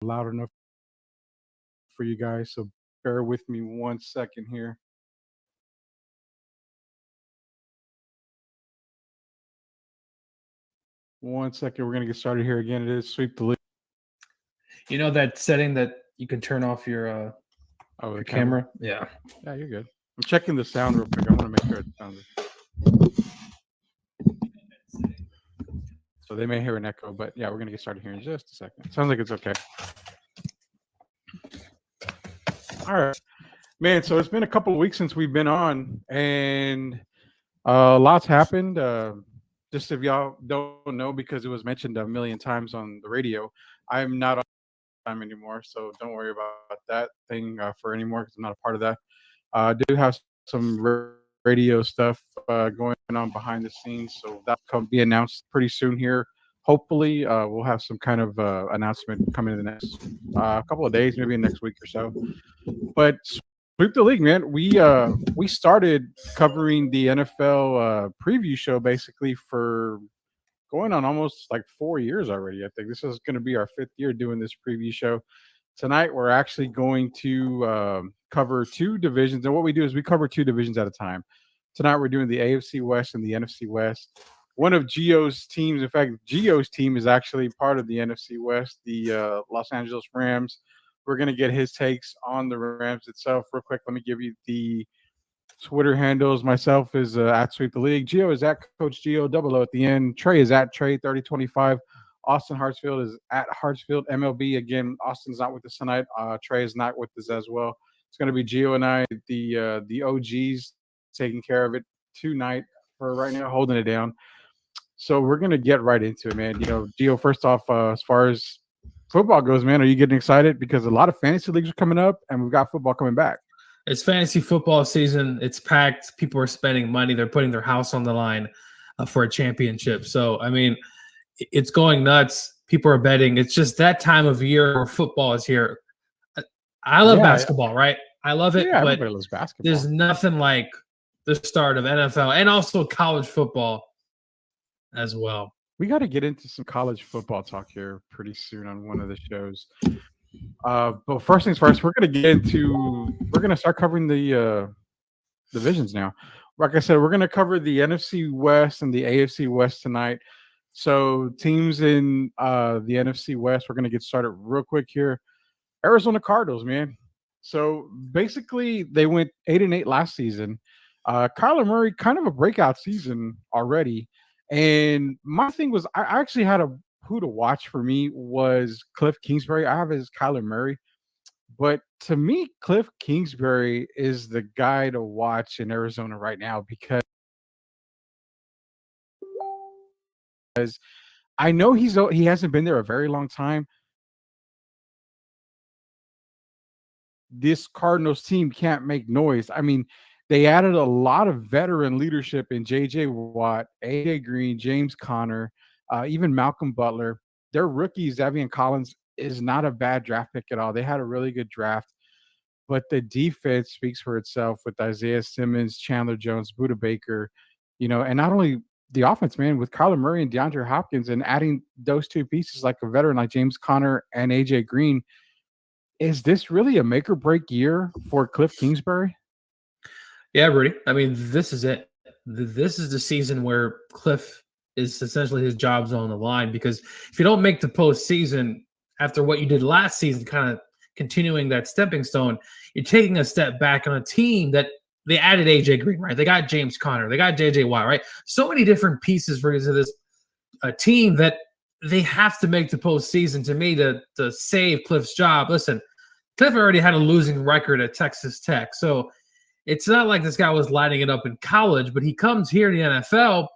loud enough for you guys, so bear with me 1 second here. One second, we're gonna get started here again. It is Sweep the League. You know that setting that you can turn off your The camera? Yeah. Yeah, you're good. I'm checking the sound real quick. I want to make sure it sounds. So they may hear an echo, but yeah, we're gonna get started here in just a second. Sounds like it's okay. All right, man. So it's been a couple of weeks since we've been on, and lots happened. Just if y'all don't know, because it was mentioned a million times on the radio, I'm not on time anymore, so don't worry about that thing for anymore because I'm not a part of that. I do have some radio stuff going on behind the scenes, so that'll be announced pretty soon here. Hopefully, we'll have some kind of announcement coming in the next couple of days, maybe next week or so. But Sweep the League, man. We started covering the NFL preview show basically for going on almost like 4 years already. I think this is going to be our fifth year doing this preview show. Tonight, we're actually going to cover two divisions. And what we do is we cover two divisions at a time. Tonight, we're doing the AFC West and the NFC West. One of Gio's teams, in fact, Gio's team is actually part of the NFC West, the Los Angeles Rams. We're going to get his takes on the Rams itself. Real quick, let me give you the Twitter handles. Myself is at Sweep the League. Gio is at Coach Gio, double O at the end. Trey is at Trey3025. Austin Hartsfield is at Hartsfield MLB. Again, Austin's not with us tonight. Trey is not with us as well. It's going to be Gio and I, the OGs, taking care of it tonight for right now, holding it down. So we're going to get right into it, man. You know, Gio, first off, as far as football goes, man, are you getting excited? Because a lot of fantasy leagues are coming up, and we've got football coming back. It's fantasy football season. It's packed. People are spending money. They're putting their house on the line for a championship. So, I mean, it's going nuts. People are betting. It's just that time of year where football is here. I love basketball, right? I love it, Yeah, but everybody loves basketball. There's nothing like the start of NFL and also college football as well. We got to get into some college football talk here pretty soon on one of the shows. But first things first, we're going to start covering the divisions now. Like I said, we're going to cover the NFC West and the AFC West tonight. So teams in the NFC West, we're going to get started real quick here. Arizona Cardinals, man. So basically, they went 8-8 last season. Kyler Murray, kind of a breakout season already. And my thing was, I actually had who to watch for me was Cliff Kingsbury. I have his Kyler Murray. But to me, Cliff Kingsbury is the guy to watch in Arizona right now because I know he hasn't been there a very long time. This Cardinals team can't make noise. I mean, they added a lot of veteran leadership in J.J. Watt, A.J. Green, James Conner, even Malcolm Butler. Their rookie, Zavian Collins, is not a bad draft pick at all. They had a really good draft. But the defense speaks for itself with Isaiah Simmons, Chandler Jones, Budda Baker, and not only the offense, man, with Kyler Murray and DeAndre Hopkins and adding those two pieces like a veteran like James Conner and A.J. Green. Is this really a make or break year for Cliff Kingsbury? Yeah, Rudy. I mean, this is it. This is the season where Cliff is essentially his job's on the line because if you don't make the postseason after what you did last season, kind of continuing that stepping stone, you're taking a step back on a team that they added AJ Green, right? They got James Conner, they got JJ Watt, right? So many different pieces for this team that they have to make the postseason to me to save Cliff's job. Listen, Cliff already had a losing record at Texas Tech, so it's not like this guy was lighting it up in college, but he comes here in the NFL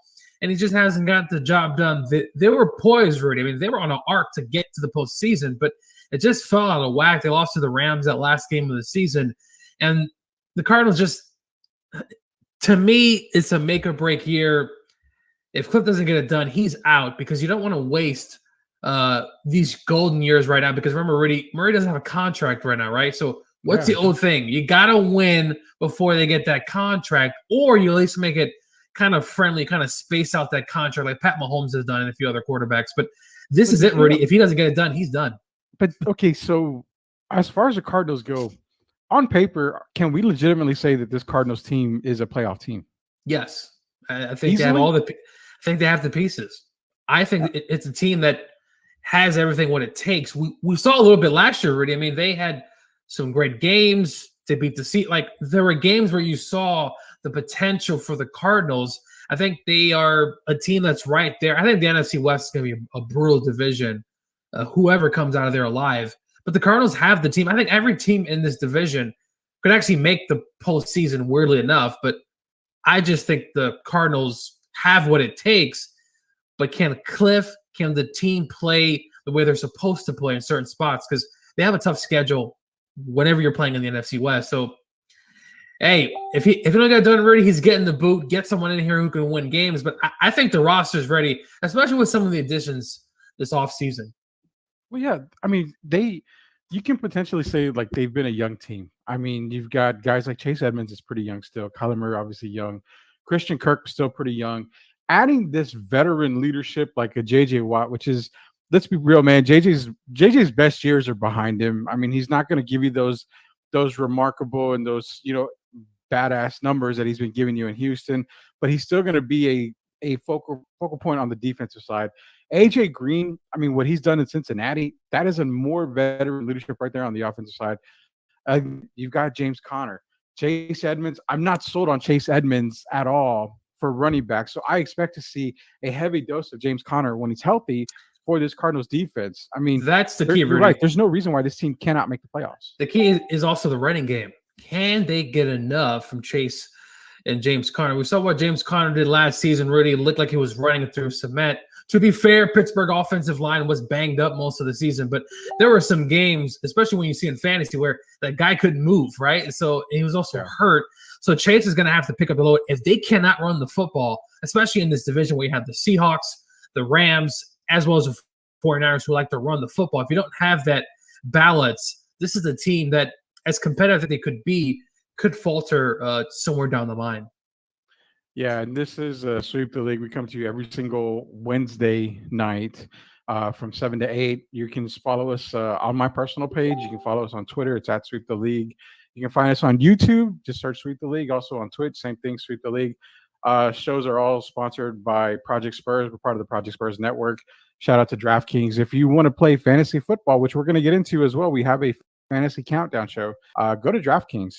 and he just hasn't got the job done. They were poised, Rudy. I mean, they were on an arc to get to the postseason, but it just fell out of whack. They lost to the Rams that last game of the season. And the Cardinals just, to me, it's a make or break year. If Cliff doesn't get it done, he's out because you don't want to waste these golden years right now. Because remember, Rudy, Murray doesn't have a contract right now, right? So what's the old thing? You got to win before they get that contract, or you at least make it kind of friendly, kind of space out that contract like Pat Mahomes has done and a few other quarterbacks. But this is it, Rudy. If he doesn't get it done, he's done. but okay, so as far as the Cardinals go, on paper, can we legitimately say that this Cardinals team is a playoff team? Yes, I think they have Easily? I think they have the pieces. I think it's a team that has everything what it takes. We saw a little bit last year, Rudy. I mean, they had some great games to beat the seat. Like there were games where you saw the potential for the Cardinals. I think they are a team that's right there. I think the NFC West is going to be a brutal division. Whoever comes out of there alive, but the Cardinals have the team. I think every team in this division could actually make the postseason. Weirdly enough, but I just think the Cardinals have what it takes, but can the team play the way they're supposed to play in certain spots? Because they have a tough schedule whenever you're playing in the NFC West. So, hey, if you don't get done ready, he's getting the boot. Get someone in here who can win games. But I think the roster's ready, especially with some of the additions this offseason. Well, yeah. I mean, you can potentially say like they've been a young team. I mean, you've got guys like Chase Edmonds is pretty young still. Kyler Murray obviously young. Christian Kirk still pretty young. Adding this veteran leadership like a JJ Watt, which is, let's be real, man. JJ's best years are behind him. I mean, he's not going to give you those remarkable and those badass numbers that he's been giving you in Houston, but he's still going to be a focal point on the defensive side. AJ Green, I mean, what he's done in Cincinnati, that is a more veteran leadership right there on the offensive side. You've got James Conner, Chase Edmonds. I'm not sold on Chase Edmonds at all for running back, so I expect to see a heavy dose of James Conner when he's healthy for this Cardinals defense. I mean, that's the key. You're right. There's no reason why this team cannot make the playoffs. The key is also the running game. Can they get enough from Chase and James Conner? We saw what James Conner did last season. Really looked like he was running through cement. To be fair, Pittsburgh offensive line was banged up most of the season, but there were some games, especially when you see in fantasy, where that guy couldn't move, right? So he was also hurt. So Chase is going to have to pick up the load. If they cannot run the football, especially in this division where you have the Seahawks, the Rams, as well as the 49ers who like to run the football, if you don't have that balance, this is a team that, as competitive as they could be, could falter somewhere down the line. Yeah, and this is Sweep the League. We come to you every single Wednesday night from 7 to 8. You can follow us on my personal page. You can follow us on Twitter. It's at Sweep the League. You can find us on YouTube. Just search Sweep the League. Also on Twitch, same thing, Sweep the League. Shows are all sponsored by Project Spurs. We're part of the Project Spurs network. Shout out to DraftKings. If you want to play fantasy football, which we're going to get into as well, we have a fantasy countdown show. Go to DraftKings.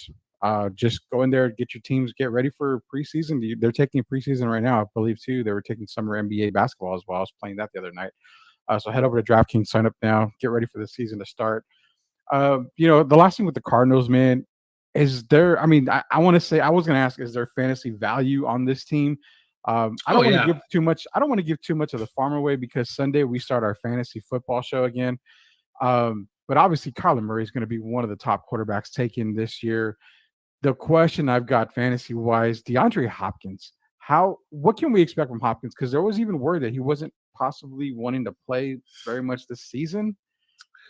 Just go in there, get your teams, get ready for preseason. They're taking preseason right now, I believe, too. They were taking summer NBA basketball as well. I was playing that the other night. So head over to DraftKings, sign up now, get ready for the season to start. The last thing with the Cardinals, man, is there, I mean, I want to say, I was going to ask, is there fantasy value on this team? I don't want to give too much. I don't want to give too much of the farm away because Sunday we start our fantasy football show again. But obviously Kyler Murray is going to be one of the top quarterbacks taken this year. The question I've got fantasy wise, DeAndre Hopkins, what can we expect from Hopkins? Because there was even word that he wasn't possibly wanting to play very much this season,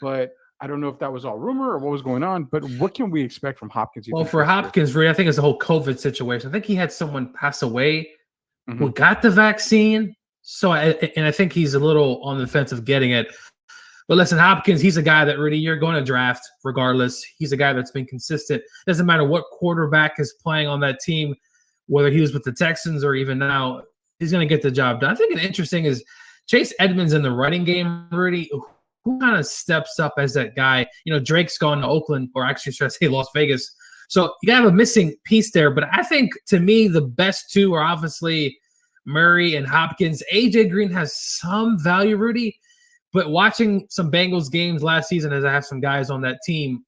but I don't know if that was all rumor or what was going on, but what can we expect from Hopkins? Well, for Hopkins, I think it's the whole COVID situation. I think he had someone pass away who got the vaccine. So, I think he's a little on the fence of getting it. But listen, Hopkins, he's a guy that really you're going to draft regardless. He's a guy that's been consistent. Doesn't matter what quarterback is playing on that team, whether he was with the Texans or even now, he's going to get the job done. I think it's interesting is Chase Edmonds in the running game, Rudy, who kind of steps up as that guy. Drake's gone to Oakland, or actually should I say Las Vegas. So you got to have a missing piece there. But I think, to me, the best two are obviously Murray and Hopkins. AJ Green has some value, Rudy. But watching some Bengals games last season, as I have some guys on that team,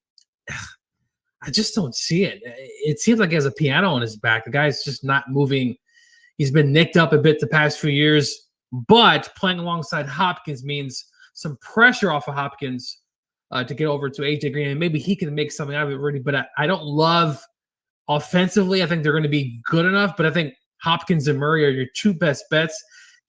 I just don't see it. It seems like he has a piano on his back. The guy's just not moving. He's been nicked up a bit the past few years. But playing alongside Hopkins means some pressure off of Hopkins to get over to AJ Green. And maybe he can make something out of it, Rudy. But I don't love offensively. I think they're going to be good enough. But I think Hopkins and Murray are your two best bets.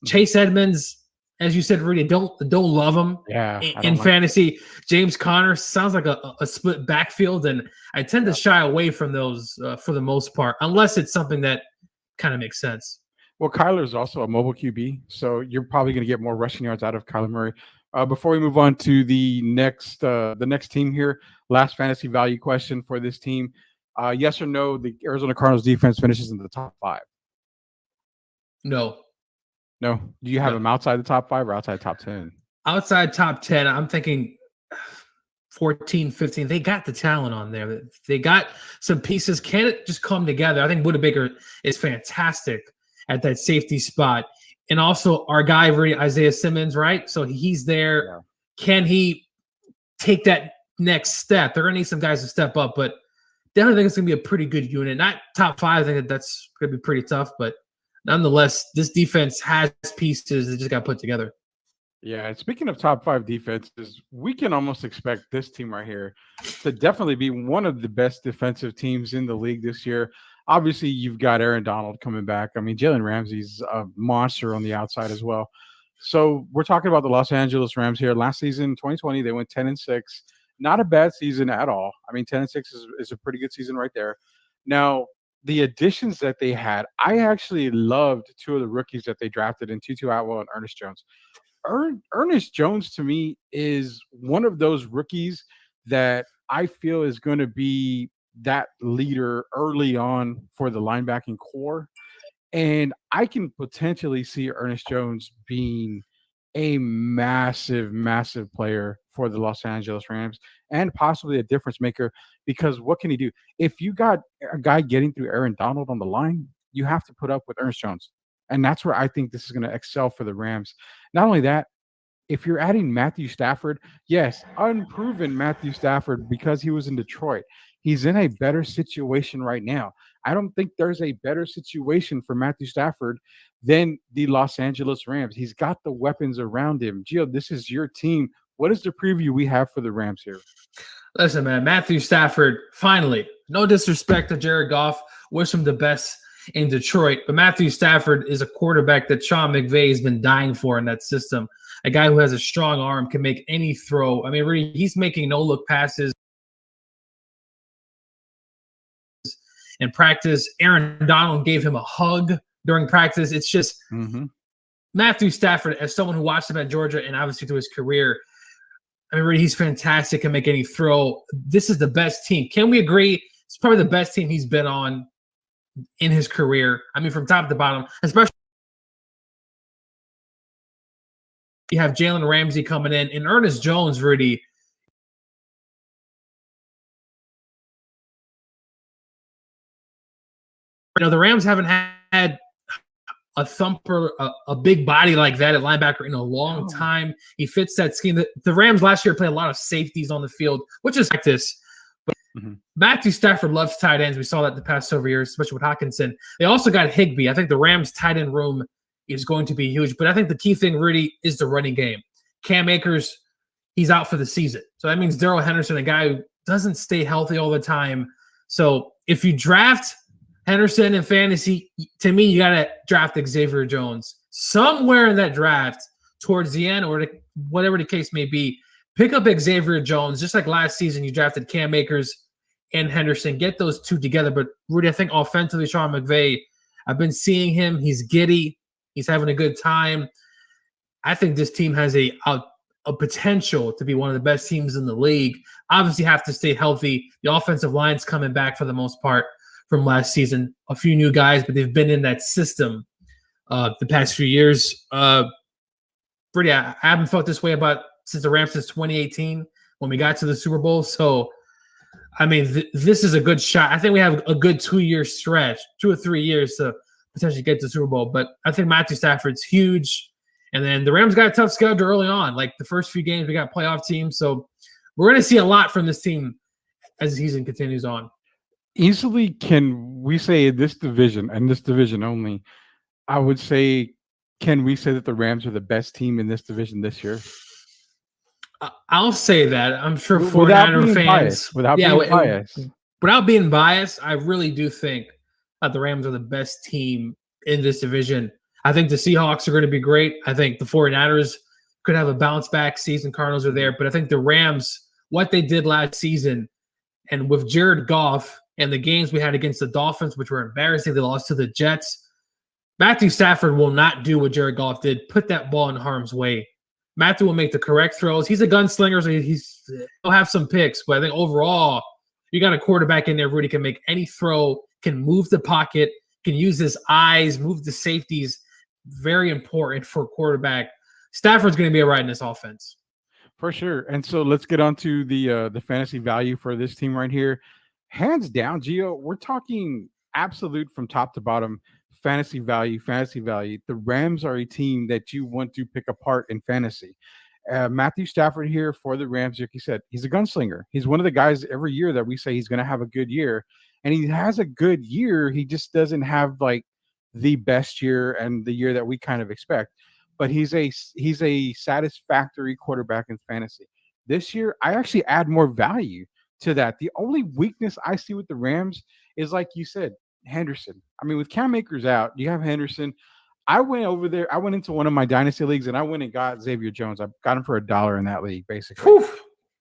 Chase Edmonds, as you said, Rudy, don't love him. Yeah, in fantasy. James Conner sounds like a split backfield, and I tend to shy away from those for the most part, unless it's something that kind of makes sense. Well, Kyler is also a mobile QB, so you're probably going to get more rushing yards out of Kyler Murray. Before we move on to the next team here, last fantasy value question for this team: yes or no? The Arizona Cardinals defense finishes in the top 5. No. No. Do you have No. them outside the top 5 or outside top 10? Outside top 10, I'm thinking 14, 15. They got the talent on there. They got some pieces. Can it just come together? I think Buda Baker is fantastic at that safety spot. And also our guy, Isaiah Simmons, right? So he's there. Yeah. Can he take that next step? They're going to need some guys to step up, but definitely think it's going to be a pretty good unit. Not top 5. I think that's going to be pretty tough, but nonetheless, this defense has pieces that just got put together. Yeah, and speaking of top 5 defenses, we can almost expect this team right here to definitely be one of the best defensive teams in the league this year. Obviously, you've got Aaron Donald coming back. I mean, Jalen Ramsey's a monster on the outside as well. So we're talking about the Los Angeles Rams here. Last season, 2020, they went 10-6. Not a bad season at all. I mean, 10-6 is a pretty good season right there. Now, the additions that they had, I actually loved 2 of the rookies that they drafted in Tutu Atwell and Ernest Jones. Ernest Jones, to me, is one of those rookies that I feel is going to be that leader early on for the linebacking core. And I can potentially see Ernest Jones being a massive, massive player for the Los Angeles Rams and possibly a difference maker, because what can he do? If you got a guy getting through Aaron Donald on the line, you have to put up with Ernest Jones. And that's where I think this is going to excel for the Rams. Not only that, if you're adding Matthew Stafford, yes, unproven Matthew Stafford, because he was in Detroit. He's in a better situation right now. I don't think there's a better situation for Matthew Stafford than the Los Angeles Rams. He's got the weapons around him. Gio, this is your team. What is the preview we have for the Rams here? Listen, man, Matthew Stafford, finally, no disrespect to Jared Goff. Wish him the best in Detroit. But Matthew Stafford is a quarterback that Sean McVay has been dying for in that system. A guy who has a strong arm, can make any throw. I mean, really, he's making no-look passes in practice. Aaron Donald gave him a hug during practice. It's just Matthew Stafford, as someone who watched him at Georgia and obviously through his career, I mean, really, he's fantastic, can make any throw. This is the best team. Can we agree? It's probably the best team he's been on in his career. I mean, from top to bottom, especially you have Jalen Ramsey coming in and Ernest Jones, Rudy. You know, the Rams haven't had a thumper, a big body like that at linebacker in a long time. He fits that scheme. The Rams last year played a lot of safeties on the field, which is like this. But Matthew Stafford loves tight ends. We saw that the past several years, especially with Hockenson. They also got Higbee. I think the Rams tight end room is going to be huge. But I think the key thing, Rudy, is the running game. Cam Akers, he's out for the season. So that means Darrell Henderson, a guy who doesn't stay healthy all the time. So if you draft Henderson in fantasy, to me, you got to draft Xavier Jones. Somewhere in that draft, towards the end or whatever the case may be, pick up Xavier Jones. Just like last season, you drafted Cam Akers and Henderson. Get those two together. But, Rudy, I think offensively, Sean McVay, I've been seeing him. He's giddy. He's having a good time. I think this team has a potential to be one of the best teams in the league. Obviously, have to stay healthy. The offensive line's coming back for the most part from last season. A few new guys, but they've been in that system the past few years. Pretty, I haven't felt this way about since the Rams since 2018 when we got to the Super Bowl. So, I mean, this is a good shot. I think we have a good 2-year stretch, 2 or 3 years to potentially get to the Super Bowl. But I think Matthew Stafford's huge. And then the Rams got a tough schedule early on. Like the first few games, we got playoff teams. So we're going to see a lot from this team as the season continues on. Easily, can we say this division and this division only, I would say, can we say that the Rams are the best team in this division this year? I'll say that. I'm sure 49er fans. Without being biased. Without being biased, I really do think that the Rams are the best team in this division. I think the Seahawks are going to be great. I think the 49ers could have a bounce back season. Cardinals are there. But I think the Rams, what they did last season, and with Jared Goff and the games we had against the Dolphins, which were embarrassing, they lost to the Jets. Matthew Stafford will not do what Jared Goff did, put that ball in harm's way. Matthew will make the correct throws. He's a gunslinger, so he'll have some picks. But I think overall, you got a quarterback in there, Rudy, can make any throw, can move the pocket, can use his eyes, move the safeties. Very important for a quarterback. Stafford's going to be a right in this offense. For sure. And so let's get on to the fantasy value for this team right here. Hands down, Gio, we're talking absolute from top to bottom fantasy value. The Rams are a team that you want to pick apart in fantasy. Matthew Stafford here for the Rams, like you said, he's a gunslinger. He's one of the guys every year that we say he's going to have a good year. And he has a good year. He just doesn't have like the best year and the year that we kind of expect. But he's a satisfactory quarterback in fantasy. This year, I actually add more value to that. The only weakness I see with the Rams is, like you said, Henderson. I mean, with Cam Akers out, you have Henderson. I went over there. I went into one of my dynasty leagues and I went and got Xavier Jones. I got him for $1 in that league, basically. Whew.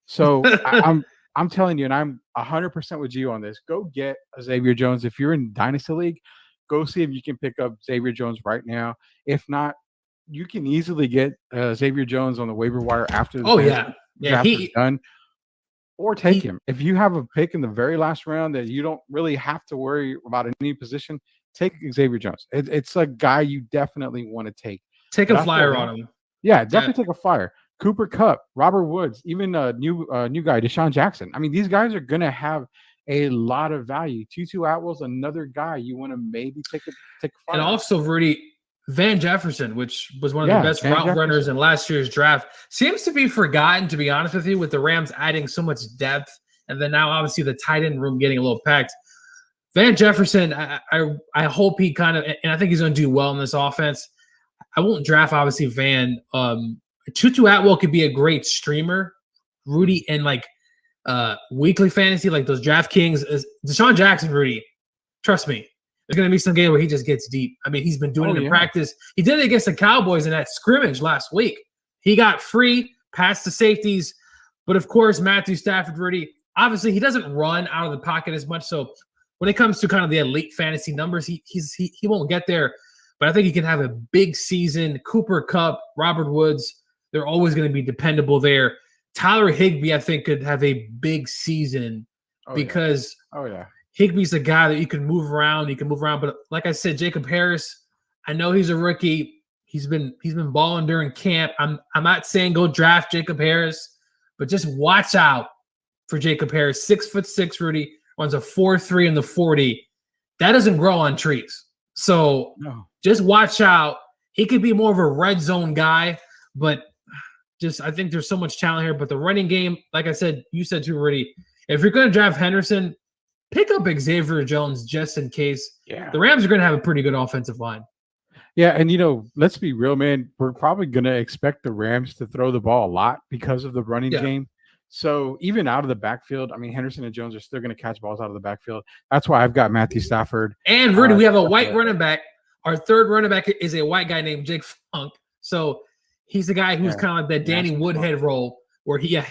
So I'm telling you, and I'm 100% with you on this. Go get a Xavier Jones. If you're in dynasty league, go see if you can pick up Xavier Jones right now. If not, you can easily get Xavier Jones on the waiver wire after the draft is done, or take him. If you have a pick in the very last round that you don't really have to worry about in any position, take Xavier Jones. It's a guy you definitely want to take. Take a flyer on him. Yeah, definitely take a flyer. Cooper Kupp, Robert Woods, even a new guy, Deshaun Jackson. I mean, these guys are going to have a lot of value. Tutu Atwell's another guy you want to maybe take a flyer. And also, Rudy, Van Jefferson, which was one of the best route runners in last year's draft, seems to be forgotten, to be honest with you, with the Rams adding so much depth. And then now, obviously, the tight end room getting a little packed. Van Jefferson, I hope he kind of – and I think he's going to do well in this offense. I won't draft, obviously, Van. Tutu Atwell could be a great streamer. Rudy, in like weekly fantasy, like those DraftKings. Deshaun Jackson, Rudy, trust me. There's going to be some game where he just gets deep. I mean, he's been doing it in practice. He did it against the Cowboys in that scrimmage last week. He got free, passed the safeties. But, of course, Matthew Stafford, Rudy, obviously he doesn't run out of the pocket as much. So when it comes to kind of the elite fantasy numbers, he won't get there. But I think he can have a big season. Cooper Kupp, Robert Woods, they're always going to be dependable there. Tyler Higbee, I think, could have a big season because Higbee's a guy that you can move around. But like I said, Jacob Harris, I know he's a rookie. He's been balling during camp. I'm not saying go draft Jacob Harris, but just watch out for Jacob Harris. 6'6", Rudy, runs a 4.3 in the 40. That doesn't grow on trees. So just watch out. He could be more of a red zone guy, but I think there's so much talent here. But the running game, like I said, you said too, Rudy, if you're going to draft Henderson, pick up Xavier Jones just in case. Yeah. The Rams are going to have a pretty good offensive line. Yeah, and, let's be real, man. We're probably going to expect the Rams to throw the ball a lot because of the running game. So even out of the backfield, I mean, Henderson and Jones are still going to catch balls out of the backfield. That's why I've got Matthew Stafford. And, Rudy, we have a white running back. Our third running back is a white guy named Jake Funk. So he's the guy who's kind of like that Danny Woodhead role, where he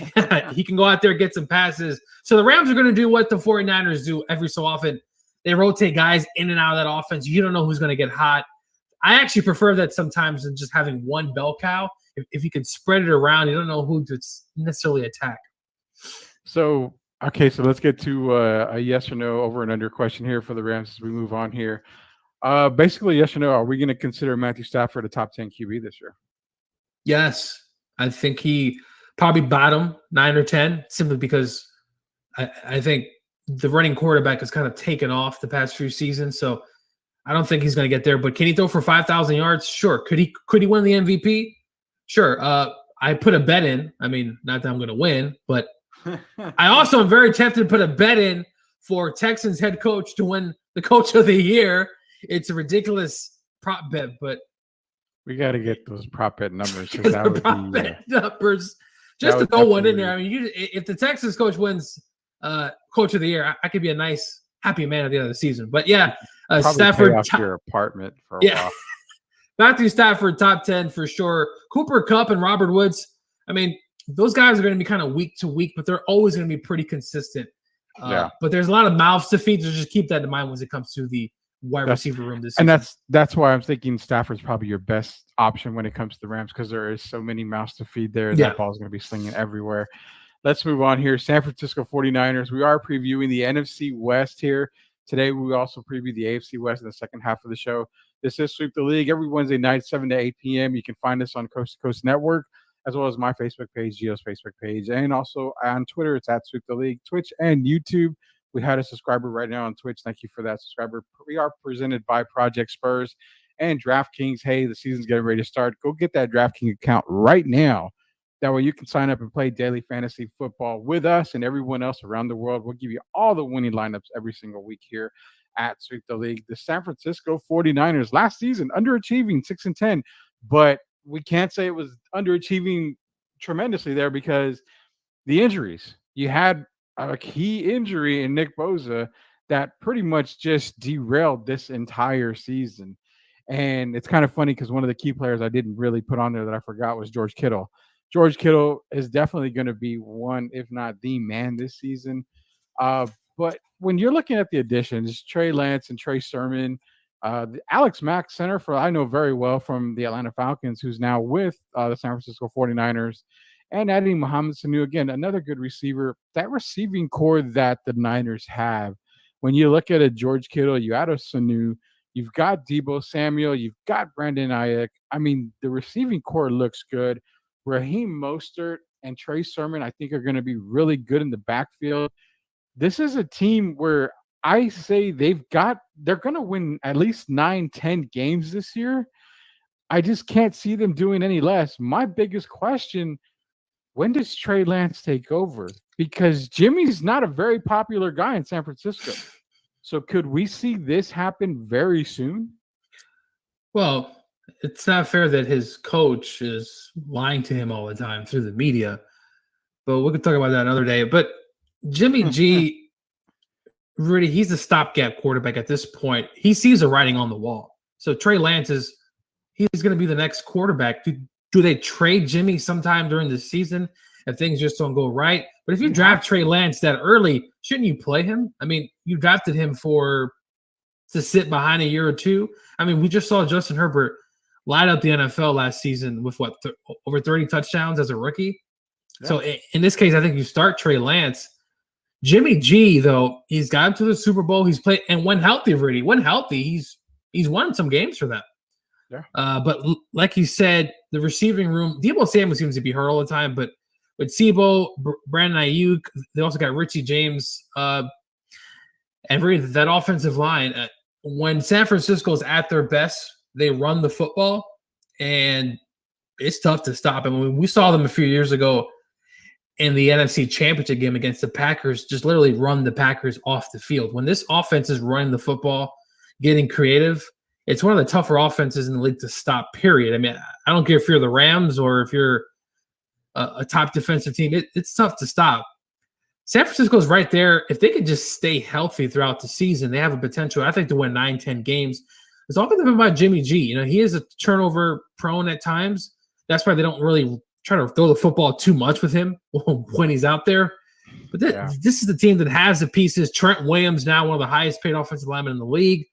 can go out there and get some passes. So the Rams are going to do what the 49ers do every so often. They rotate guys in and out of that offense. You don't know who's going to get hot. I actually prefer that sometimes than just having one bell cow. If you can spread it around, you don't know who to necessarily attack. So let's get to a yes or no over and under question here for the Rams as we move on here. Basically, yes or no, are we going to consider Matthew Stafford a top 10 QB this year? Yes. I think he probably bottom 9 or 10, simply because I think the running quarterback has kind of taken off the past few seasons. So I don't think he's going to get there. But can he throw for 5,000 yards? Sure. Could he win the MVP? Sure. I put a bet in. I mean, not that I'm going to win, but I also am very tempted to put a bet in for Texans head coach to win the coach of the year. It's a ridiculous prop bet, but we got to get those prop bet numbers. Numbers. Just to throw one in there. I mean, if the Texans coach wins coach of the year, I could be a nice, happy man at the end of the season. But yeah, Stafford. Pay off your apartment for a while. Matthew Stafford, top 10 for sure. Cooper Kupp and Robert Woods. I mean, those guys are going to be kind of week to week, but they're always going to be pretty consistent. But there's a lot of mouths to feed, so just keep that in mind when it comes to the wide receiver room this And season. that's why I'm thinking Stafford's probably your best option when it comes to the Rams, because there is so many mouths to feed there. Yeah. That ball's going to be slinging everywhere. Let's move on here. San Francisco 49ers. We are previewing the NFC West here. Today, we also preview the AFC West in the second half of the show. This is Sweep the League every Wednesday night, 7 to 8 p.m. You can find us on Coast to Coast Network, as well as my Facebook page, Gio's Facebook page, and also on Twitter. It's at Sweep the League, Twitch, and YouTube. We had a subscriber right now on Twitch. Thank you for that subscriber. We are presented by Project Spurs and DraftKings. Hey, the season's getting ready to start. Go get that DraftKings account right now. That way you can sign up and play daily fantasy football with us and everyone else around the world. We'll give you all the winning lineups every single week here at Sweep the League. The San Francisco 49ers last season underachieving 6-10, but we can't say it was underachieving tremendously there because the injuries. You had a key injury in Nick Bosa that pretty much just derailed this entire season. And it's kind of funny because one of the key players I didn't really put on there that I forgot was George Kittle. George Kittle is definitely going to be one, if not the man this season. But when you're looking at the additions, Trey Lance and Trey Sermon, the Alex Mack center for I know very well from the Atlanta Falcons, who's now with the San Francisco 49ers, and adding Mohamed Sanu, again, another good receiver. That receiving core that the Niners have, when you look at a George Kittle, you add a Sanu, you've got Deebo Samuel, you've got Brandon Ayuk. I mean, the receiving core looks good. Raheem Mostert and Trey Sermon, I think, are going to be really good in the backfield. This is a team where I say they're going to win at least 9-10 games this year. I just can't see them doing any less. My biggest question, when does Trey Lance take over? Because Jimmy's not a very popular guy in San Francisco. So could we see this happen very soon? Well, it's not fair that his coach is lying to him all the time through the media, but we could talk about that another day. But Jimmy G, really, he's a stopgap quarterback at this point. He sees the writing on the wall. So Trey Lance he's going to be the next quarterback. Do they trade Jimmy sometime during the season if things just don't go right? But if you draft Trey Lance that early, shouldn't you play him? I mean, you drafted him to sit behind a year or two. I mean, we just saw Justin Herbert light up the NFL last season with over 30 touchdowns as a rookie. Yeah. So in this case, I think you start Trey Lance. Jimmy G, though, he's got him to the Super Bowl. He's played and when healthy, already. When healthy, he's won some games for them. Yeah. But like you said, the receiving room, Deebo Samuel seems to be hurt all the time. But with Sebo, Brandon Ayuk, they also got Richie James, and really that offensive line. When San Francisco's at their best, they run the football, and it's tough to stop. I mean, we saw them a few years ago in the NFC Championship game against the Packers, just literally run the Packers off the field. When this offense is running the football, getting creative, it's one of the tougher offenses in the league to stop, period. I mean, I don't care if you're the Rams or if you're a top defensive team. It's tough to stop. San Francisco's right there. If they could just stay healthy throughout the season, they have a potential, I think, to win 9-10 games. It's all going to be about Jimmy G. You know, he is a turnover prone at times. That's why they don't really try to throw the football too much with him when he's out there. But this is the team that has the pieces. Trent Williams, now one of the highest paid offensive linemen in the league.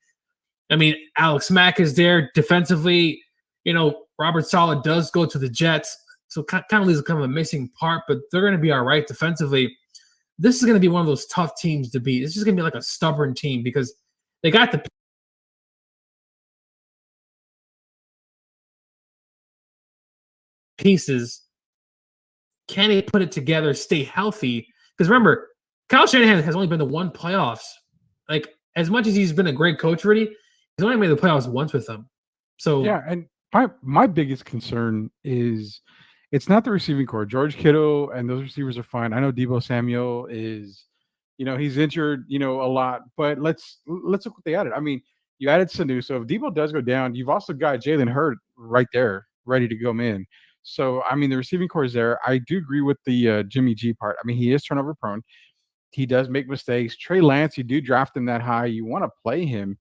I mean, Alex Mack is there defensively. You know, Robert Saleh does go to the Jets, so kind of leaves kind of a missing part, but they're going to be all right defensively. This is going to be one of those tough teams to beat. This is going to be like a stubborn team because they got the pieces. Can they put it together, stay healthy? Because remember, Kyle Shanahan has only been to one playoffs. Like, as much as he's been a great coach already, he's only made the playoffs once with them. So yeah, and my biggest concern is it's not the receiving core. George Kittle and those receivers are fine. I know Deebo Samuel is, he's injured, a lot. But let's look what they added. I mean, you added Sanu. So if Deebo does go down, you've also got Jalen Hurd right there, ready to go in. So, I mean, the receiving core is there. I do agree with the Jimmy G part. I mean, he is turnover prone. He does make mistakes. Trey Lance, you do draft him that high. You want to play him.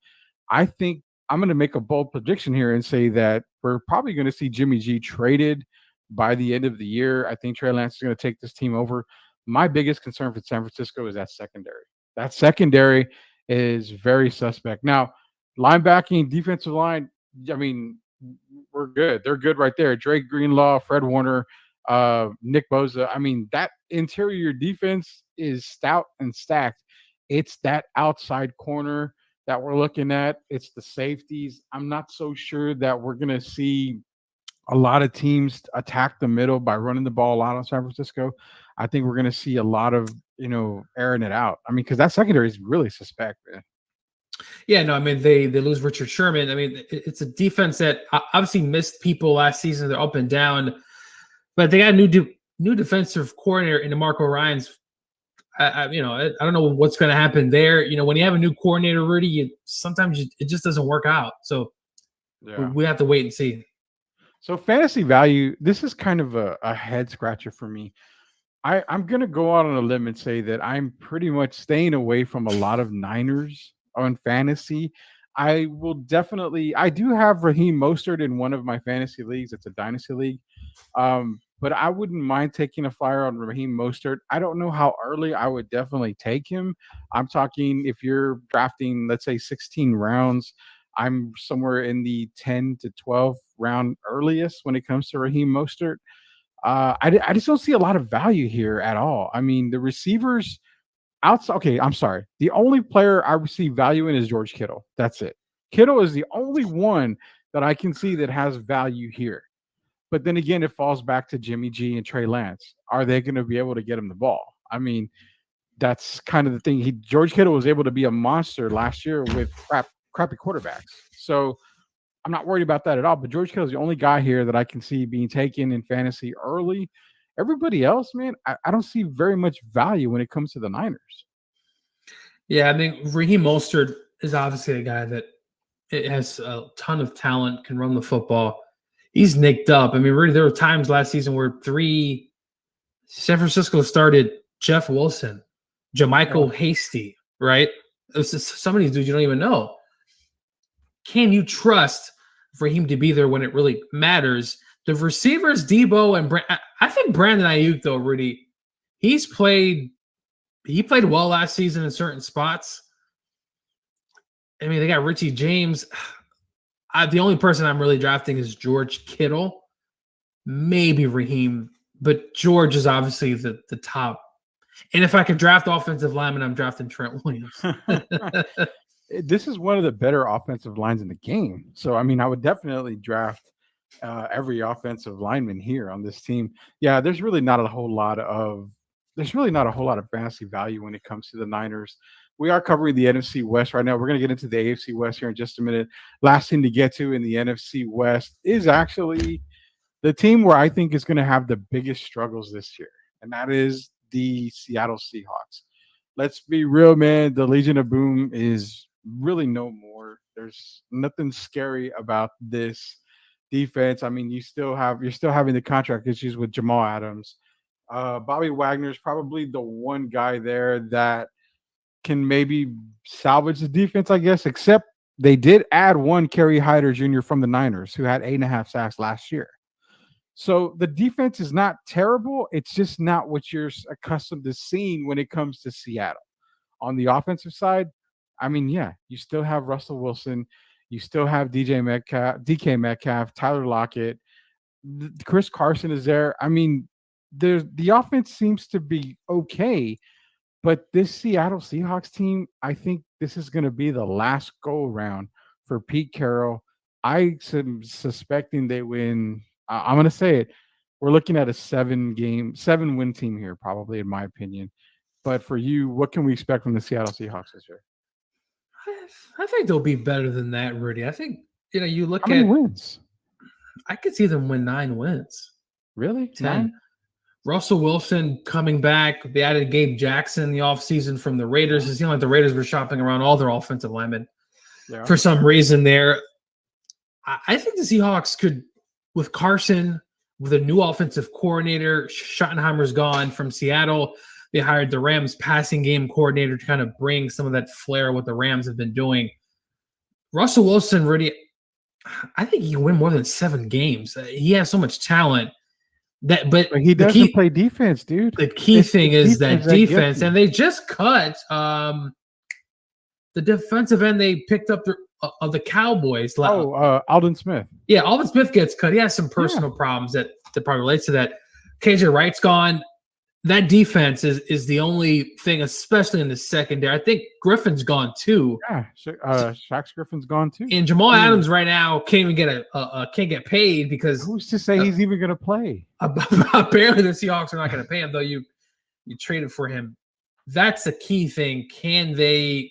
I think I'm going to make a bold prediction here and say that we're probably going to see Jimmy G traded by the end of the year. I think Trey Lance is going to take this team over. My biggest concern for San Francisco is that secondary. That secondary is very suspect. Now, Linebacking, defensive line, I mean, we're good. They're good right there. Drake Greenlaw, Fred Warner, Nick Bosa. I mean, that interior defense is stout and stacked. It's that outside corner that we're looking at. It's the safeties. I'm not so sure that we're going to see a lot of teams attack the middle by running the ball a lot on San Francisco. I think we're going to see a lot of, airing it out. I mean, because that secondary is really suspect, man. Yeah, no, I mean they lose Richard Sherman. I mean it's a defense that obviously missed people last season. They're up and down, but they got a new defensive coordinator in DeMarco Ryans. I don't know what's going to happen there. When you have a new coordinator, Rudy, sometimes it just doesn't work out. So we have to wait and see. So fantasy value, this is kind of a head scratcher for me. I'm going to go out on a limb and say that I'm pretty much staying away from a lot of Niners on fantasy. I do have Raheem Mostert in one of my fantasy leagues. It's a dynasty league. But I wouldn't mind taking a flyer on Raheem Mostert. I don't know how early I would definitely take him. I'm talking if you're drafting, let's say 16 rounds, I'm somewhere in the 10 to 12 round earliest when it comes to Raheem Mostert. I just don't see a lot of value here at all. I mean, the receivers outside. Okay, I'm sorry. The only player I see value in is George Kittle. That's it. Kittle is the only one that I can see that has value here. But then again, it falls back to Jimmy G and Trey Lance. Are they going to be able to get him the ball? I mean, that's kind of the thing. George Kittle was able to be a monster last year with crappy quarterbacks. So I'm not worried about that at all. But George Kittle is the only guy here that I can see being taken in fantasy early. Everybody else, man, I don't see very much value when it comes to the Niners. Yeah, I mean, Raheem Mostert is obviously a guy that has a ton of talent, can run the football. He's nicked up. I mean, really, there were times last season where San Francisco started Jeff Wilson, JaMycal Hasty, right? It was just some of these dudes you don't even know. Can you trust for him to be there when it really matters? The receivers, Debo and I think Brandon Ayuk, though, Rudy, he played well last season in certain spots. I mean, they got Richie James. The only person I'm really drafting is George Kittle, maybe Raheem, but George is obviously the top. And if I could draft offensive lineman, I'm drafting Trent Williams. This is one of the better offensive lines in the game. So, I mean, I would definitely draft every offensive lineman here on this team. Yeah, there's really not a whole lot of fantasy value when it comes to the Niners. We are covering the NFC West right now. We're going to get into the AFC West here in just a minute. Last thing to get to in the NFC West is actually the team where I think is going to have the biggest struggles this year, and that is the Seattle Seahawks. Let's be real, man. The Legion of Boom is really no more. There's nothing scary about this defense. I mean, you're still having the contract issues with Jamal Adams. Bobby Wagner is probably the one guy there that can maybe salvage the defense, I guess, except they did add one Kerry Hyder Jr. from the Niners who had 8.5 sacks last year. So the defense is not terrible. It's just not what you're accustomed to seeing when it comes to Seattle. On the offensive side, I mean, yeah, you still have Russell Wilson. You still have DK Metcalf, Tyler Lockett. Chris Carson is there. I mean, the offense seems to be okay. But this Seattle Seahawks team, I think this is going to be the last go-around for Pete Carroll. I am suspecting they win. I'm going to say it. We're looking at a 7-win team here, probably, in my opinion. But for you, what can we expect from the Seattle Seahawks this year? I think they'll be better than that, Rudy. I think, you look How many wins? I could see them win 9 wins. Really? 10. 9? Russell Wilson coming back. They added Gabe Jackson in the offseason from the Raiders. It seemed like the Raiders were shopping around all their offensive linemen for some reason there. I think the Seahawks could, with Carson, with a new offensive coordinator, Schottenheimer's gone from Seattle. They hired the Rams passing game coordinator to kind of bring some of that flair what the Rams have been doing. Russell Wilson, Rudy, I think he can win more than 7 games. He has so much talent. But he doesn't play defense, dude. The key thing is that defense, and they just cut the defensive end they picked up of the Cowboys. Alden Smith. Yeah, Alden Smith gets cut. He has some personal problems that probably relates to that. KJ Wright's gone. That defense is the only thing, especially in the secondary. I think Griffin's gone too. Yeah, Shax Griffin's gone too. And Jamal Adams right now can't even get can't get paid because who's to say he's even going to play? Apparently, the Seahawks are not going to pay him, though. You traded for him. That's the key thing. Can they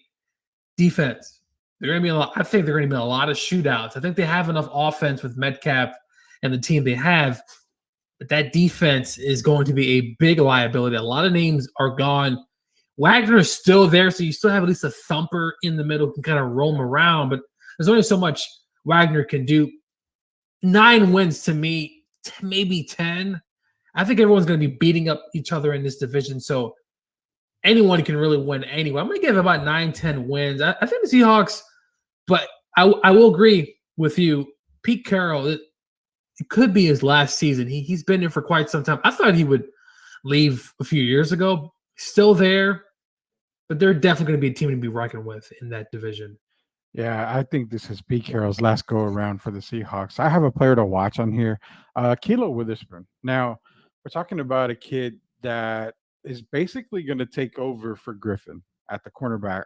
defense? They're going to be a lot. I think they're going to be a lot of shootouts. I think they have enough offense with Metcalf and the team they have. But that defense is going to be a big liability. A lot of names are gone. Wagner is still there, so you still have at least a thumper in the middle who can kind of roam around. But there's only so much Wagner can do. 9 wins to me, maybe 10. I think everyone's going to be beating up each other in this division. So anyone can really win anyway. I'm going to give about 9, 10 wins. I think the Seahawks, but I will agree with you. Pete Carroll, it could be his last season. He's been there for quite some time. I thought he would leave a few years ago. Still there, but they're definitely going to be a team to be reckoned with in that division. Yeah, I think this is Pete Carroll's last go around for the Seahawks. I have a player to watch on here, Kilo Witherspoon. Now, we're talking about a kid that is basically going to take over for Griffin at the cornerback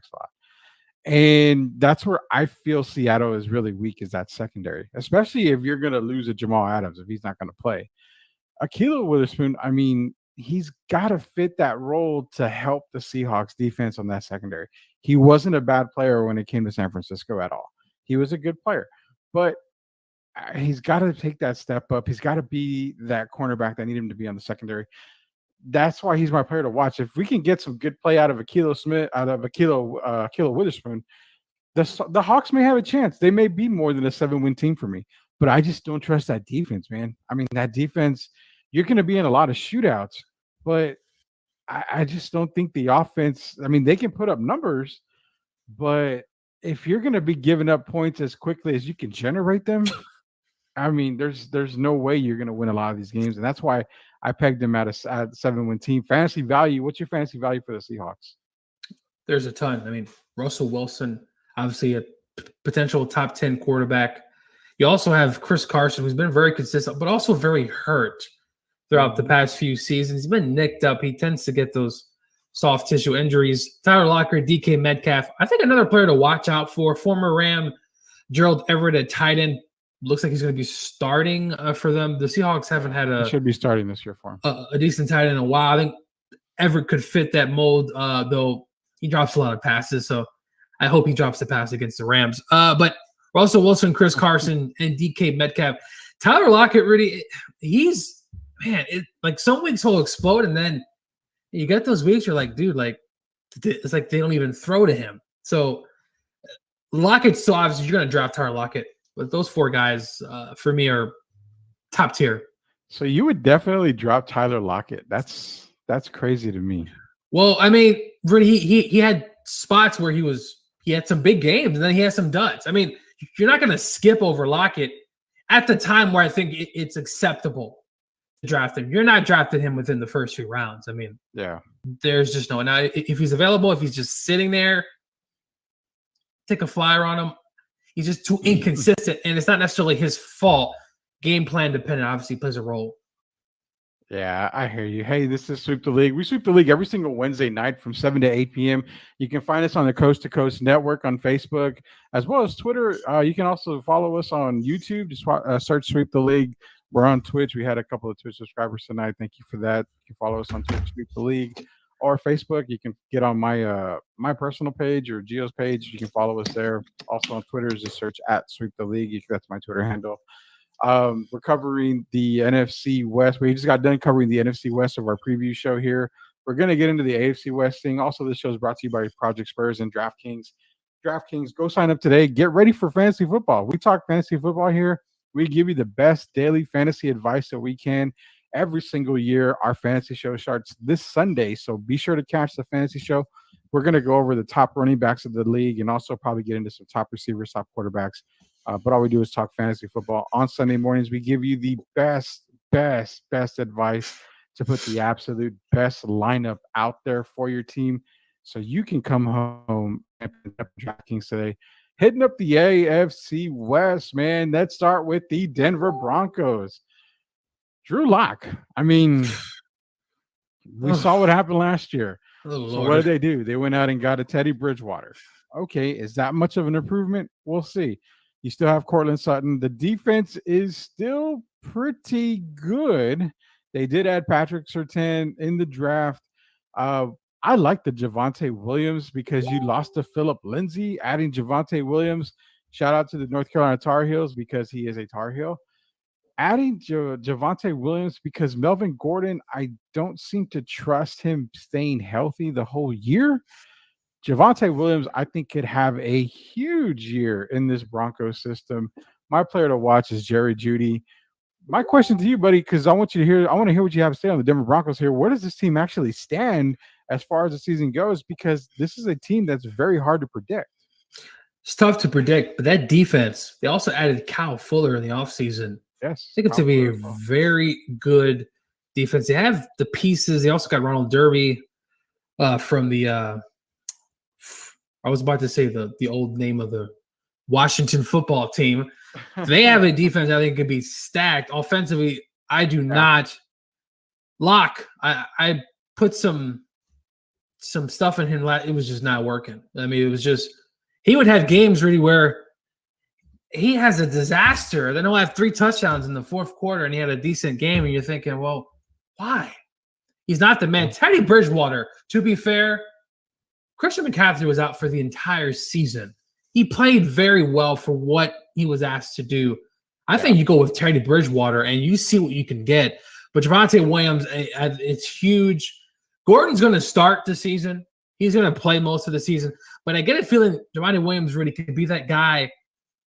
slot. And that's where I feel Seattle is really weak, is that secondary, especially if you're going to lose a Jamal Adams if he's not going to play. Akilo Witherspoon, I mean, he's got to fit that role to help the Seahawks defense on that secondary. He wasn't a bad player when it came to San Francisco at all. He was a good player, but he's got to take that step up. He's got to be that cornerback that need him to be on the secondary. That's why he's my player to watch. If we can get some good play out of Akilo Witherspoon, the Hawks may have a chance. They may be more than a 7-win team for me, but I just don't trust that defense, man. I mean, that defense, you're going to be in a lot of shootouts, but I just don't think the offense, I mean, they can put up numbers, but if you're going to be giving up points as quickly as you can generate them, I mean, there's no way you're going to win a lot of these games. And that's why I pegged them at a 7-win team. Fantasy value, what's your fantasy value for the Seahawks? There's a ton. I mean, Russell Wilson, obviously a potential top 10 quarterback. You also have Chris Carson, who's been very consistent, but also very hurt throughout the past few seasons. He's been nicked up. He tends to get those soft tissue injuries. Tyler Lockett, DK Metcalf. I think another player to watch out for, former Ram, Gerald Everett at tight end. Looks like he's going to be starting for them. The Seahawks haven't had he should be starting this year for him. A decent tight end in a while. I think Everett could fit that mold, though he drops a lot of passes. So I hope he drops the pass against the Rams. But Russell Wilson, Chris Carson, and DK Metcalf. Tyler Lockett, really, he's, man, like some weeks he'll explode, and then you get those weeks you're like, dude, like it's like they don't even throw to him. So Lockett, still obviously you're going to draft Tyler Lockett. But those 4 guys, for me, are top tier. So you would definitely drop Tyler Lockett. That's crazy to me. Well, I mean, he had spots where he had some big games, and then he had some duds. I mean, you're not going to skip over Lockett at the time where I think it's acceptable to draft him. You're not drafting him within the first few rounds. I mean, yeah, there's just no. Now, if he's available, if he's just sitting there, take a flyer on him. He's just too inconsistent, and it's not necessarily his fault. Game plan dependent obviously plays a role. Yeah, I hear you. Hey, this is Sweep the League. We sweep the league every single Wednesday night from 7 to 8 p.m. You can find us on the Coast to Coast Network on Facebook, as well as Twitter. You can also follow us on YouTube. Just search Sweep the League. We're on Twitch. We had a couple of Twitch subscribers tonight. Thank you for that. You can follow us on Twitch, Sweep the League, or Facebook. You can get on my my personal page or Gio's page. You can follow us there. Also on Twitter, just search at Sweep the League. That's my Twitter handle. We're covering the NFC West. We just got done covering the NFC West of our preview show here. We're going to get into the AFC West thing. Also, this show is brought to you by Project Spurs and DraftKings. DraftKings, go sign up today. Get ready for fantasy football. We talk fantasy football here. We give you the best daily fantasy advice that we can every single year. Our fantasy show starts this Sunday, so be sure to catch the fantasy show. We're going to go over the top running backs of the league and also probably get into some top receivers, top quarterbacks. But all we do is talk fantasy football. On Sunday mornings, we give you the best advice to put the absolute best lineup out there for your team so you can come home and pick up DraftKings today. hitting up the AFC West, man. Let's start with the Denver Broncos. Drew Lock. I mean, we saw what happened last year. Oh, So what Lord. did they do? They went out and got a Teddy Bridgewater. Okay, is that much of an improvement? We'll see. You still have Cortland Sutton. The defense is still pretty good. They did add Patrick Surtain in the draft. I like the Javonte Williams because you lost to Philip Lindsay. Adding Javonte Williams, shout out to the North Carolina Tar Heels because he is a Tar Heel. Adding Javonte Williams because Melvin Gordon, I don't seem to trust him staying healthy the whole year. Javonte Williams, I think, could have a huge year in this Broncos system. My player to watch is Jerry Jeudy. My question to you, buddy, because I want to hear what you have to say on the Denver Broncos here. Where does this team actually stand as far as the season goes? Because this is a team that's very hard to predict. It's tough to predict, but that defense, they also added Kyle Fuller in the offseason. Yes. I think it's going to be a very good defense. They have the pieces. They also got Ronald Derby from the I was about to say the old name of the Washington football team. They have a defense I think could be stacked. Offensively, I do not. Lock, I put some stuff in him. It was just not working. I mean, it was just he would have games really where he has a disaster. Then he'll have 3 touchdowns in the fourth quarter, and he had a decent game, and you're thinking, well, why? He's not the man. Teddy Bridgewater, to be fair, Christian McCaffrey was out for the entire season. He played very well for what he was asked to do. I think you go with Teddy Bridgewater, and you see what you can get. But Javonte Williams, it's huge. Gordon's going to start the season. He's going to play most of the season. But I get a feeling Javonte Williams really could be that guy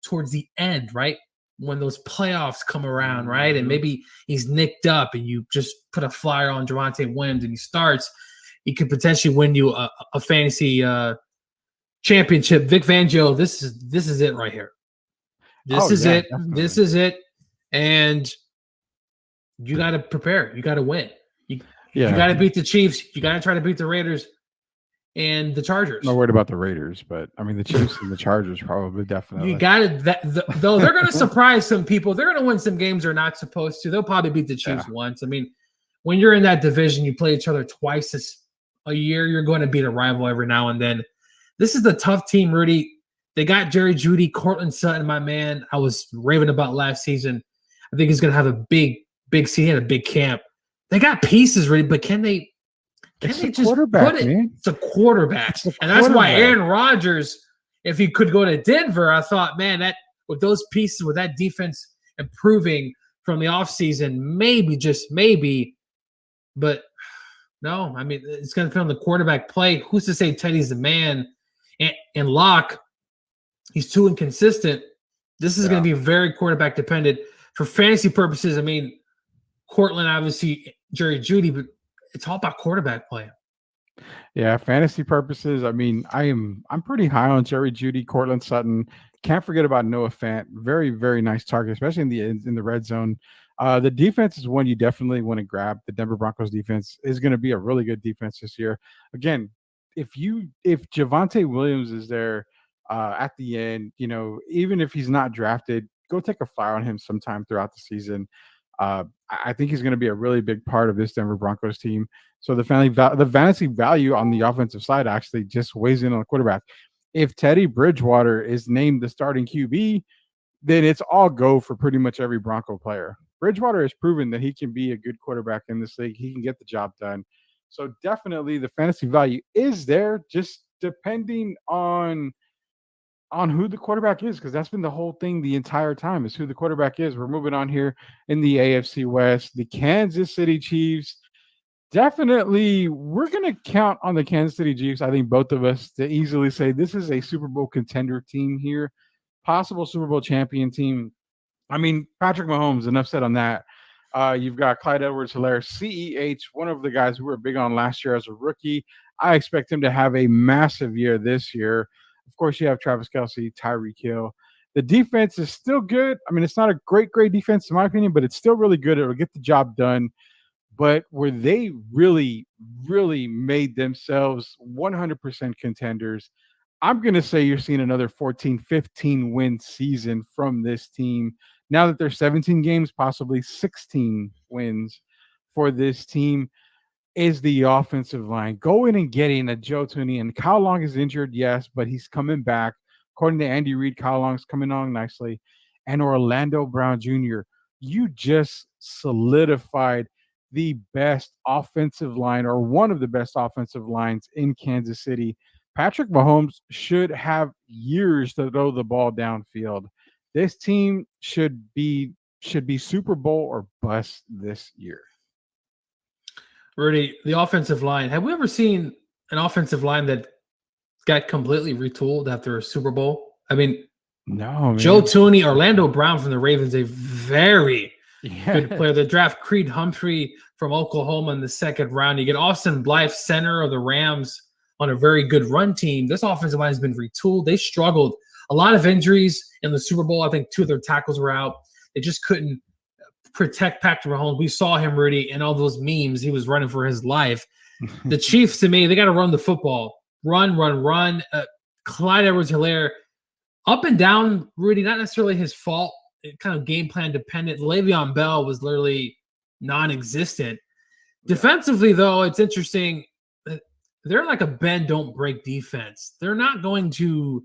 towards the end, right? When those playoffs come around, right? And maybe he's nicked up and you just put a flyer on Javonte Williams and he starts. He could potentially win you a fantasy championship. Vic Fangio, this is it right here. This is it. Definitely. This is it. And you got to prepare. You got to win. You got to beat the Chiefs. You got to try to beat the Raiders and the Chargers. I'm not worried about the Raiders, but I mean the Chiefs and the Chargers probably definitely. You got it. Though they're going to surprise some people. They're going to win some games they're not supposed to. They'll probably beat the Chiefs once. I mean, when you're in that division, you play each other twice a year. You're going to beat a rival every now and then. This is a tough team, Rudy. They got Jerry Jeudy, Cortland Sutton, my man. I was raving about last season. I think he's going to have a big season. He had a big camp. They got pieces, Rudy, but can they just put it? Man. It's a quarterback. And that's why Aaron Rodgers, if he could go to Denver, I thought, man, that with those pieces, with that defense improving from the offseason, maybe, just maybe. But no, I mean, it's going to depend on the quarterback play. Who's to say Teddy's the man? And Locke, he's too inconsistent. This is going to be very quarterback dependent. For fantasy purposes, I mean, Cortland, obviously, Jerry Jeudy, but it's all about quarterback play. Yeah, fantasy purposes. I mean, I'm pretty high on Jerry Jeudy, Cortland Sutton. Can't forget about Noah Fant. Very, very nice target, especially in the red zone. The defense is one you definitely want to grab. The Denver Broncos defense is going to be a really good defense this year. Again, if Javonte Williams is there at the end, even if he's not drafted, go take a flyer on him sometime throughout the season. I think he's going to be a really big part of this Denver Broncos team. So the fantasy value on the offensive side actually just weighs in on the quarterback. If Teddy Bridgewater is named the starting QB, then it's all go for pretty much every Bronco player. Bridgewater has proven that he can be a good quarterback in this league. He can get the job done. So definitely the fantasy value is there, just depending on who the quarterback is, because that's been the whole thing the entire time is who the quarterback is. We're moving on here in the AFC West. The Kansas City Chiefs. Definitely, we're going to count on the Kansas City Chiefs, I think both of us, to easily say this is a Super Bowl contender team here, possible Super Bowl champion team. I mean, Patrick Mahomes, enough said on that. You've got Clyde Edwards-Helaire, CEH, one of the guys we were big on last year as a rookie. I expect him to have a massive year this year. Of course, you have Travis Kelce, Tyreek Hill. The defense is still good. I mean, it's not a great defense in my opinion, but it's still really good. It'll get the job done. But where they really, really made themselves 100% contenders, I'm going to say you're seeing another 14, 15 win season from this team. Now that there's 17 games, possibly 16 wins for this team is the offensive line. Going and getting a Joe Tooney, and Kyle Long is injured, yes, but he's coming back. According to Andy Reid, Kyle Long's coming on nicely. And Orlando Brown Jr., you just solidified the best offensive line or one of the best offensive lines in Kansas City. Patrick Mahomes should have years to throw the ball downfield. This team should be Super Bowl or bust this year. Rudy, the offensive line. Have we ever seen an offensive line that got completely retooled after a Super Bowl? I mean, no, man. Joe Tooney, Orlando Brown from the Ravens, a very good player. The draft Creed Humphrey from Oklahoma in the second round. You get Austin Blythe, center of the Rams, on a very good run team. This offensive line has been retooled. They struggled. A lot of injuries in the Super Bowl. I think 2 of their tackles were out. They just couldn't protect Patrick Mahomes. We saw him, Rudy, in all those memes. He was running for his life. The Chiefs, to me, they got to run the football. Run. Clyde Edwards-Helaire, up and down, Rudy, not necessarily his fault. It kind of game plan dependent. Le'Veon Bell was literally non-existent. Defensively, though, it's interesting. They're like a bend, don't break defense. They're not going to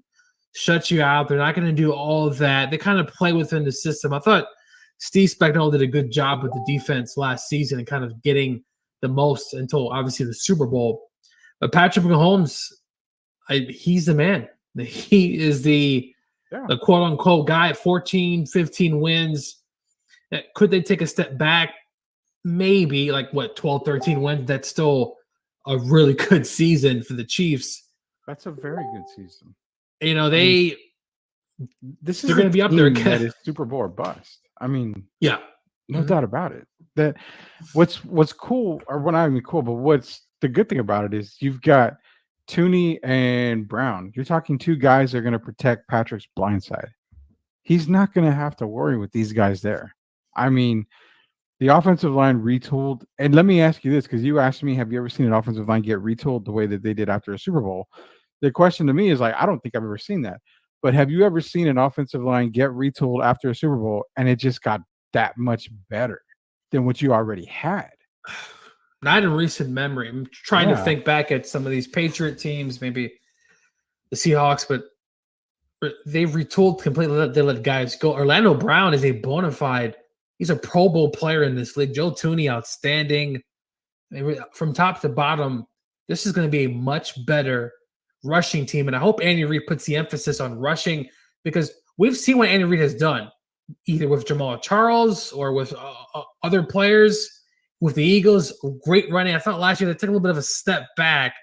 shut you out. They're not going to do all of that. They kind of play within the system. I thought Steve Spagnuolo did a good job with the defense last season and kind of getting the most until obviously the Super Bowl. But Patrick Mahomes, he's the man. He is the quote-unquote guy at 14, 15 wins. Could they take a step back? Maybe, 12, 13 wins. That's still a really good season for the Chiefs. That's a very good season. You know, they're going to be up there again. That is Super Bowl or bust. I mean, yeah, no doubt about it. That what's cool, or what not even cool, but what's the good thing about it is you've got Tooney and Brown. You're talking 2 guys that are going to protect Patrick's blind side. He's not going to have to worry with these guys there. I mean, the offensive line retooled. And let me ask you this, because you asked me, have you ever seen an offensive line get retooled the way that they did after a Super Bowl? The question to me is I don't think I've ever seen that. But have you ever seen an offensive line get retooled after a Super Bowl and it just got that much better than what you already had? Not in recent memory. I'm trying to think back at some of these Patriot teams, maybe the Seahawks, but they've retooled completely. They let guys go. Orlando Brown is a bona fide. He's a Pro Bowl player in this league. Joe Tooney, outstanding. From top to bottom, this is going to be a much better rushing team. And I hope Andy Reid puts the emphasis on rushing, because we've seen what Andy Reid has done, either with Jamal Charles or with other players. With the Eagles, great running. I thought last year they took a little bit of a step back.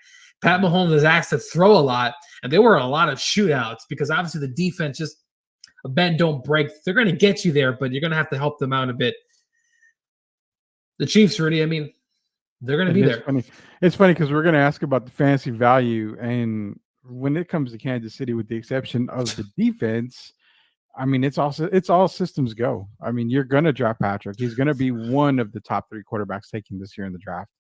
Pat Mahomes was asked to throw a lot, and there were a lot of shootouts because obviously the defense just a bend, don't break. They're going to get you there, but you're going to have to help them out a bit. The Chiefs, Rudy, I mean, they're going to be there. It's funny because we're going to ask about the fantasy value, and when it comes to Kansas City, with the exception of the defense, I mean, it's all systems go. I mean, you're going to draft Patrick. He's going to be one of the top 3 quarterbacks taken this year in the draft.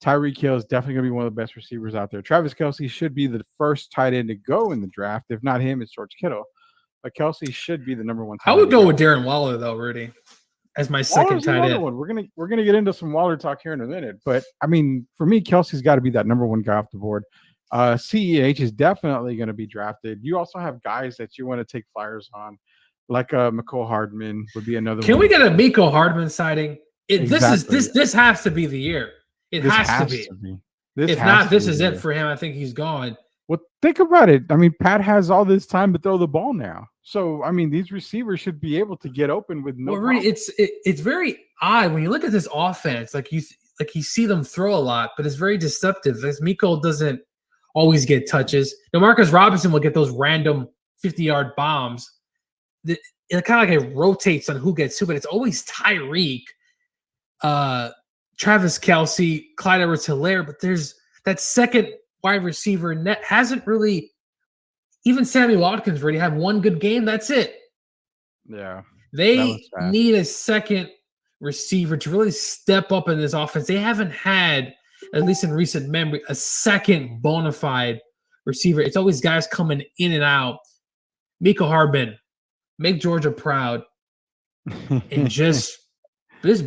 Tyreek Hill is definitely going to be one of the best receivers out there. Travis Kelce should be the first tight end to go in the draft. If not him, it's George Kittle. But Kelce should be the number 1 tight end. I would go with Darren Waller, though, Rudy, as my second tight end. We're gonna get into some Waller talk here in a minute. But, I mean, for me, Kelce's got to be that number 1 guy off the board. CEH is definitely going to be drafted. You also have guys that you want to take flyers on, like Mecole Hardman would be another. Can we get a Mecole Hardman sighting? This has to be the year. It has to be. If not, this is it for him. I think he's gone. Well, think about it. I mean, Pat has all this time to throw the ball now. So, I mean, these receivers should be able to get open with no problem. It's very odd when you look at this offense. Like you see them throw a lot, but it's very deceptive. As Mecole doesn't always get touches. Now, Marcus Robinson will get those random 50-yard bombs. It kind of like it rotates on who gets who, but it's always Tyreek, Travis Kelce, Clyde Edwards-Helaire. But there's that second wide receiver net hasn't really. Even Sammy Watkins really had one good game. That's it. Yeah, they need a second receiver to really step up in this offense. They haven't had, at least in recent memory, a second bona fide receiver. It's always guys coming in and out. Miko Hardman, make Georgia proud, and just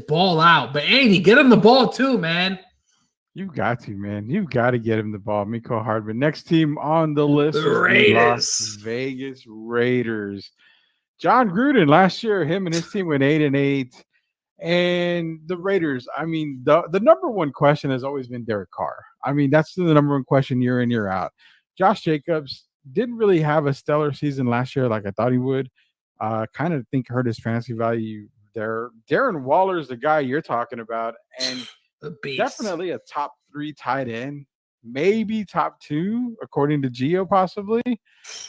ball out. But Andy, get him the ball too, man. You've got to, man. You've got to get him the ball. Miko Hardman. Next team on the list The is the Raiders. Las Vegas Raiders. John Gruden last year, him and his team went 8-8. And the Raiders, I mean, the number one question has always been Derek Carr. I mean, that's the number one question year in, year out. Josh Jacobs didn't really have a stellar season last year like I thought he would. Kind of think hurt his fantasy value there. Darren Waller is the guy you're talking about, and definitely a top 3 tight end, maybe top 2, according to Gio, possibly.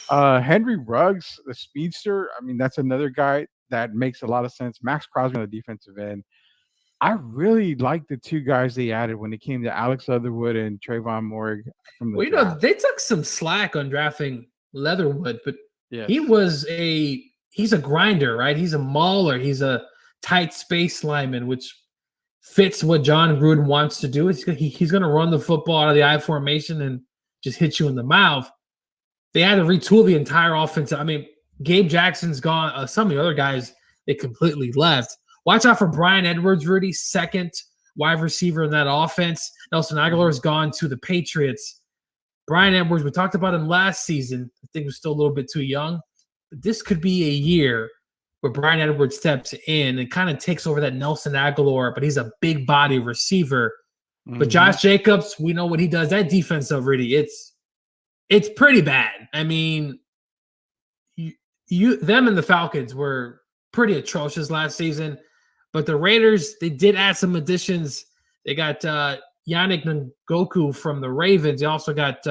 Henry Ruggs, the speedster, I mean, that's another guy that makes a lot of sense. Max Crosby on the defensive end. I really like the 2 guys they added when it came to Alex Leatherwood and Trayvon Moehrig from the draft. They took some slack on drafting Leatherwood, but Yes. he's a grinder, right? He's a mauler. He's a tight space lineman, which fits what John Gruden wants to do. He's going to run the football out of the I formation and just hit you in the mouth. They had to retool the entire offense. I mean, Gabe Jackson's gone. Some of the other guys, they completely left. Watch out for Brian Edwards, Rudy, second wide receiver in that offense. Nelson Aguilar's gone to the Patriots. Brian Edwards, we talked about him last season. I think he was still a little bit too young. But this could be a year where Brian Edwards steps in and kind of takes over that Nelson Aguilar, but he's a big body receiver. But Josh Jacobs, we know what he does. That defense, though, Rudy, it's pretty bad. I mean, them and the Falcons were pretty atrocious last season, but the Raiders, they did add some additions. They got Yannick Ngakoue from the Ravens. They also got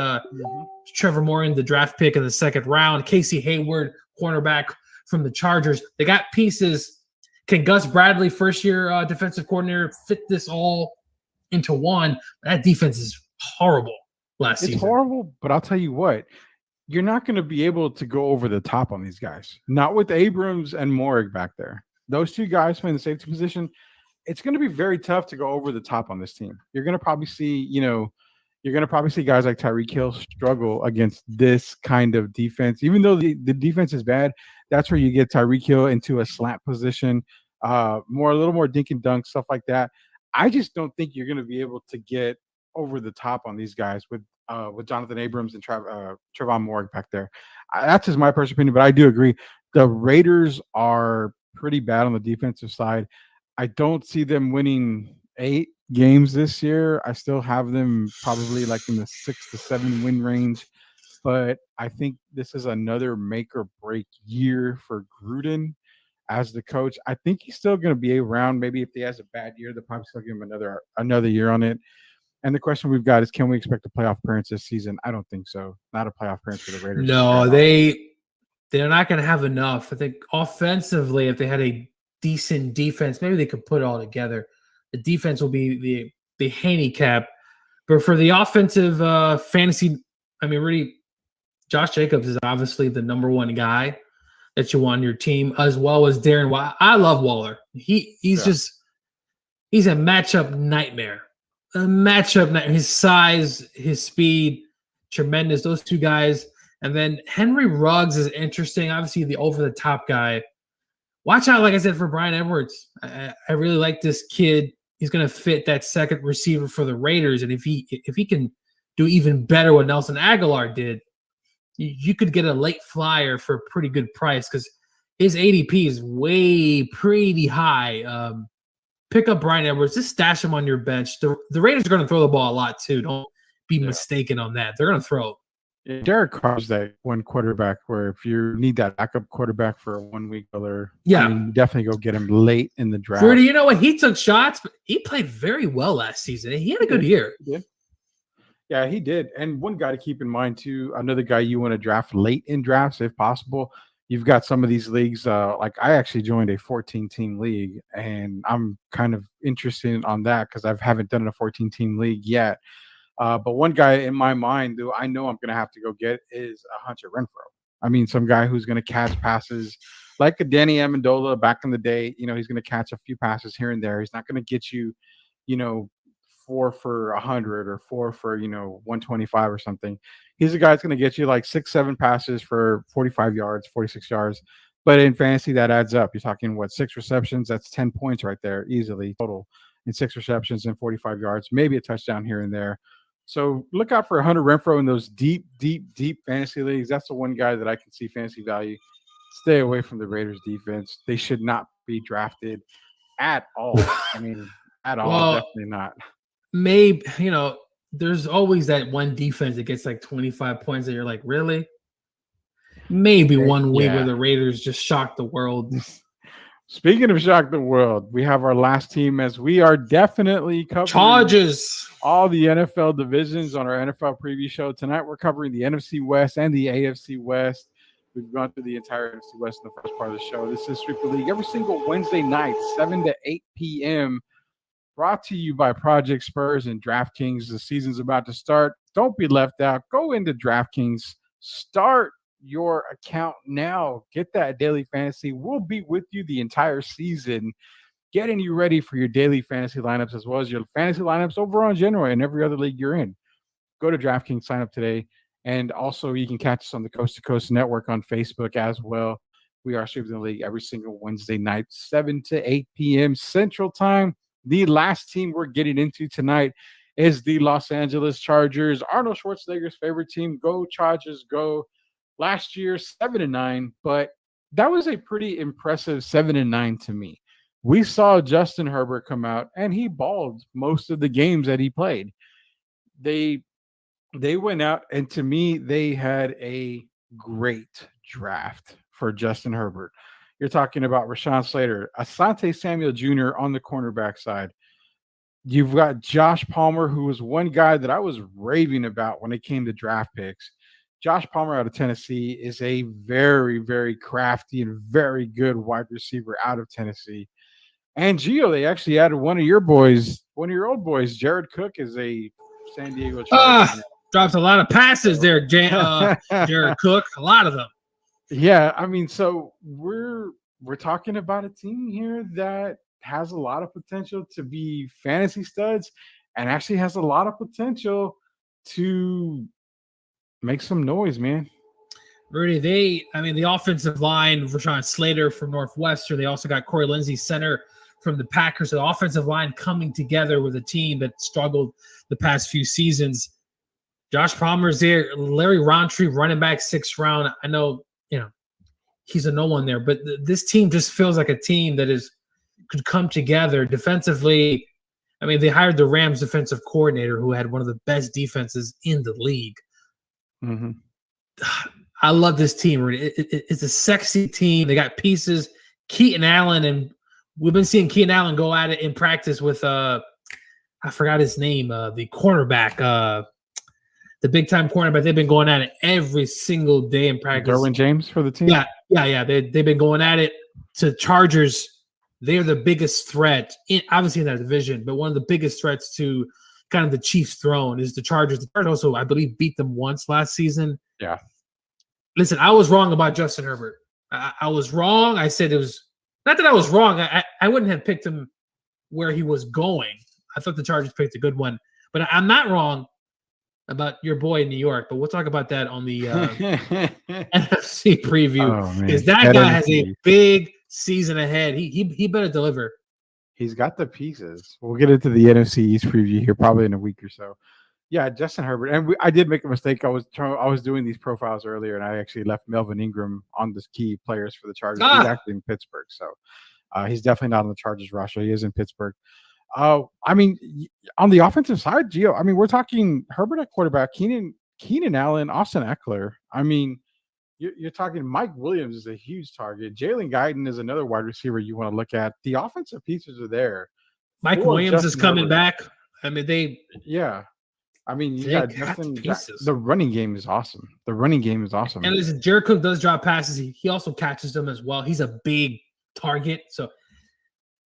Trevor Morgan, the draft pick in the 2nd round. Casey Hayward, cornerback from the Chargers. They got pieces. Can Gus Bradley, first-year defensive coordinator, fit this all into one? That defense is horrible last season. It's horrible, but I'll tell you what. You're not going to be able to go over the top on these guys. Not with Abrams and Moehrig back there. Those 2 guys playing the safety position, it's going to be very tough to go over the top on this team. You're going to probably see, guys like Tyreek Hill struggle against this kind of defense. Even though the defense is bad, that's where you get Tyreek Hill into a slant position, a little more dink and dunk, stuff like that. I just don't think you're going to be able to get over the top on these guys with Jonathan Abrams and Trevon Moehrig back there. That's just my personal opinion, but I do agree. The Raiders are pretty bad on the defensive side. I don't see them winning 8 games this year. I still have them probably like in the 6 to 7 win range, but I think this is another make or break year for Gruden as the coach. I think he's still going to be around. Maybe if he has a bad year, they'll probably still give him another year on it. And the question we've got is, can we expect a playoff appearance this season? I don't think so. Not a playoff appearance for the Raiders. No, they're not going to have enough. I think offensively, if they had a decent defense, maybe they could put it all together. The defense will be the handicap. But for the offensive fantasy, I mean, really, Josh Jacobs is obviously the number one guy that you want on your team, as well as Darren Waller. I love Waller. He's a matchup nightmare. His size, his speed, tremendous. Those 2 guys. And then Henry Ruggs is interesting. Obviously, the over-the-top guy. Watch out, like I said, for Brian Edwards. I really like this kid. He's going to fit that second receiver for the Raiders. And if he can do even better what Nelson Aguilar did, you could get a late flyer for a pretty good price because his ADP is pretty high. Pick up Brian Edwards. Just stash him on your bench. The Raiders are going to throw the ball a lot too. Don't be mistaken on that. They're going to throw. Derek Carr's that one quarterback where if you need that backup quarterback for a 1 week filler, definitely go get him late in the draft. Rudy, you know what? He took shots, but he played very well last season. He had a good year. He did. Yeah, he did. And one guy to keep in mind too, another guy you want to draft late in drafts if possible. You've got some of these leagues, like I actually joined a 14-team league, and I'm kind of interested on that because I haven't done a 14-team league yet. But one guy in my mind who I know I'm going to have to go get is Hunter Renfrow. I mean, some guy who's going to catch passes like a Danny Amendola back in the day. He's going to catch a few passes here and there. He's not going to get you, 4 for 100 or 4 for 125 or something. He's a guy that's going to get you like 6, 7 passes for 45 yards, 46 yards. But in fantasy, that adds up. You're talking what 6 receptions? That's 10 points right there, easily total in 6 receptions and 45 yards, maybe a touchdown here and there. So look out for Hunter Renfrow in those deep, deep, deep fantasy leagues. That's the one guy that I can see fantasy value. Stay away from the Raiders defense. They should not be drafted at all. I mean, at all. Well, Definitely not. maybe, there's always that one defense that gets like 25 points that you're like, really? Maybe one week where the Raiders just shocked the world. Speaking of shock the world, we have our last team as we are definitely covering Chargers. all the NFL divisions on our NFL preview show. Tonight we're covering the NFC West and the AFC West. We've gone through the entire NFC West in the first part of the show. This is Sweeper League every single Wednesday night, 7 to 8 p.m. Brought to you by Project Spurs and DraftKings. The season's about to start. Don't be left out. Go into DraftKings. Start your account now. Get that daily fantasy. We'll be with you the entire season, getting you ready for your daily fantasy lineups as well as your fantasy lineups overall in general and every other league you're in. Go to DraftKings, sign up today. And also, you can catch us on the Coast to Coast Network on Facebook as well. We are Sweeping the League every single Wednesday night, 7 to 8 p.m. Central Time. The last team we're getting into tonight is the Los Angeles Chargers, Arnold Schwarzenegger's favorite team. Go Chargers, go. Last year, 7-9, but that was a pretty impressive 7-9 to me. We saw Justin Herbert come out, and he balled most of the games that he played. They went out, and to me, they had a great draft for Justin Herbert. You're talking about Rashawn Slater, Asante Samuel Jr. on the cornerback side. You've got Josh Palmer, who was one guy that I was raving about when it came to draft picks. Josh Palmer out of Tennessee is a very, very crafty and very good wide receiver out of Tennessee. And Gio, they actually added one of your old boys. Jared Cook is a San Diego Charger. Drops a lot of passes there, Jared Cook. A lot of them. Yeah, I mean, so we're talking about a team here that has a lot of potential to be fantasy studs and actually has a lot of potential to make some noise, man. Rudy, the offensive line, Rashawn Slater from Northwestern. They also got Corey Lindsey, center from the Packers. The offensive line coming together with a team that struggled the past few seasons. Josh Palmer's there. Larry Rountree, running back, 6th round. I know, he's a no one there, but this team just feels like a team that could come together defensively. I mean, they hired the Rams defensive coordinator who had one of the best defenses in the league. Mm-hmm. I love this team. It's a sexy team. They got pieces. Keaton Allen, and we've been seeing Keaton Allen go at it in practice with I forgot his name, the cornerback, the big time cornerback. They've been going at it every single day in practice. Derwin James for the team. Yeah. They've been going at it. To Chargers, they're the biggest threat, obviously in that division, but one of the biggest threats to kind of the Chiefs' throne is the Chargers. The Chargers also, I believe, beat them once last season. Yeah. Listen, I was wrong about Justin Herbert. I was wrong. I said it was not that I was wrong. I wouldn't have picked him where he was going. I thought the Chargers picked a good one, but I'm not wrong about your boy in New York. But we'll talk about that on the NFC preview. Because that guy has a big season ahead. He better deliver. He's got the pieces. We'll get into the NFC East preview here probably in a week or so. Yeah, Justin Herbert. And I did make a mistake. I was doing these profiles earlier, and I actually left Melvin Ingram on the key players for the Chargers. He's actually in Pittsburgh, so he's definitely not on the Chargers roster. He is in Pittsburgh. I mean, on the offensive side, Gio, I mean, we're talking Herbert at quarterback, Keenan Allen, Austin Eckler. I mean, you're talking Mike Williams is a huge target. Jalen Guyton is another wide receiver you want to look at. The offensive pieces are there. Mike Williams is coming back. I mean, yeah. I mean, you got Justin. The running game is awesome. And listen, Jared Cook does drop passes. He also catches them as well. He's a big target. So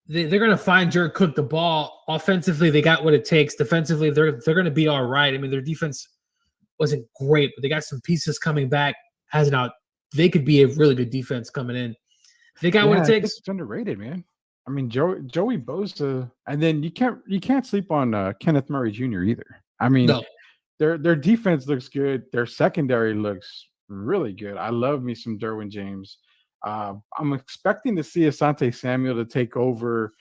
they're going to find Jared Cook the ball. Offensively, they got what it takes. Defensively, they're going to be all right. I mean, their defense wasn't great, but they got some pieces coming back. As an out, they could be a really good defense coming in. They got what it takes. It's underrated, man. I mean, Joey Bosa, and then you can't sleep on Kenneth Murray Jr. either. I mean, No, their defense looks good. Their secondary looks really good. I love me some Derwin James. I'm expecting to see Asante Samuel to take over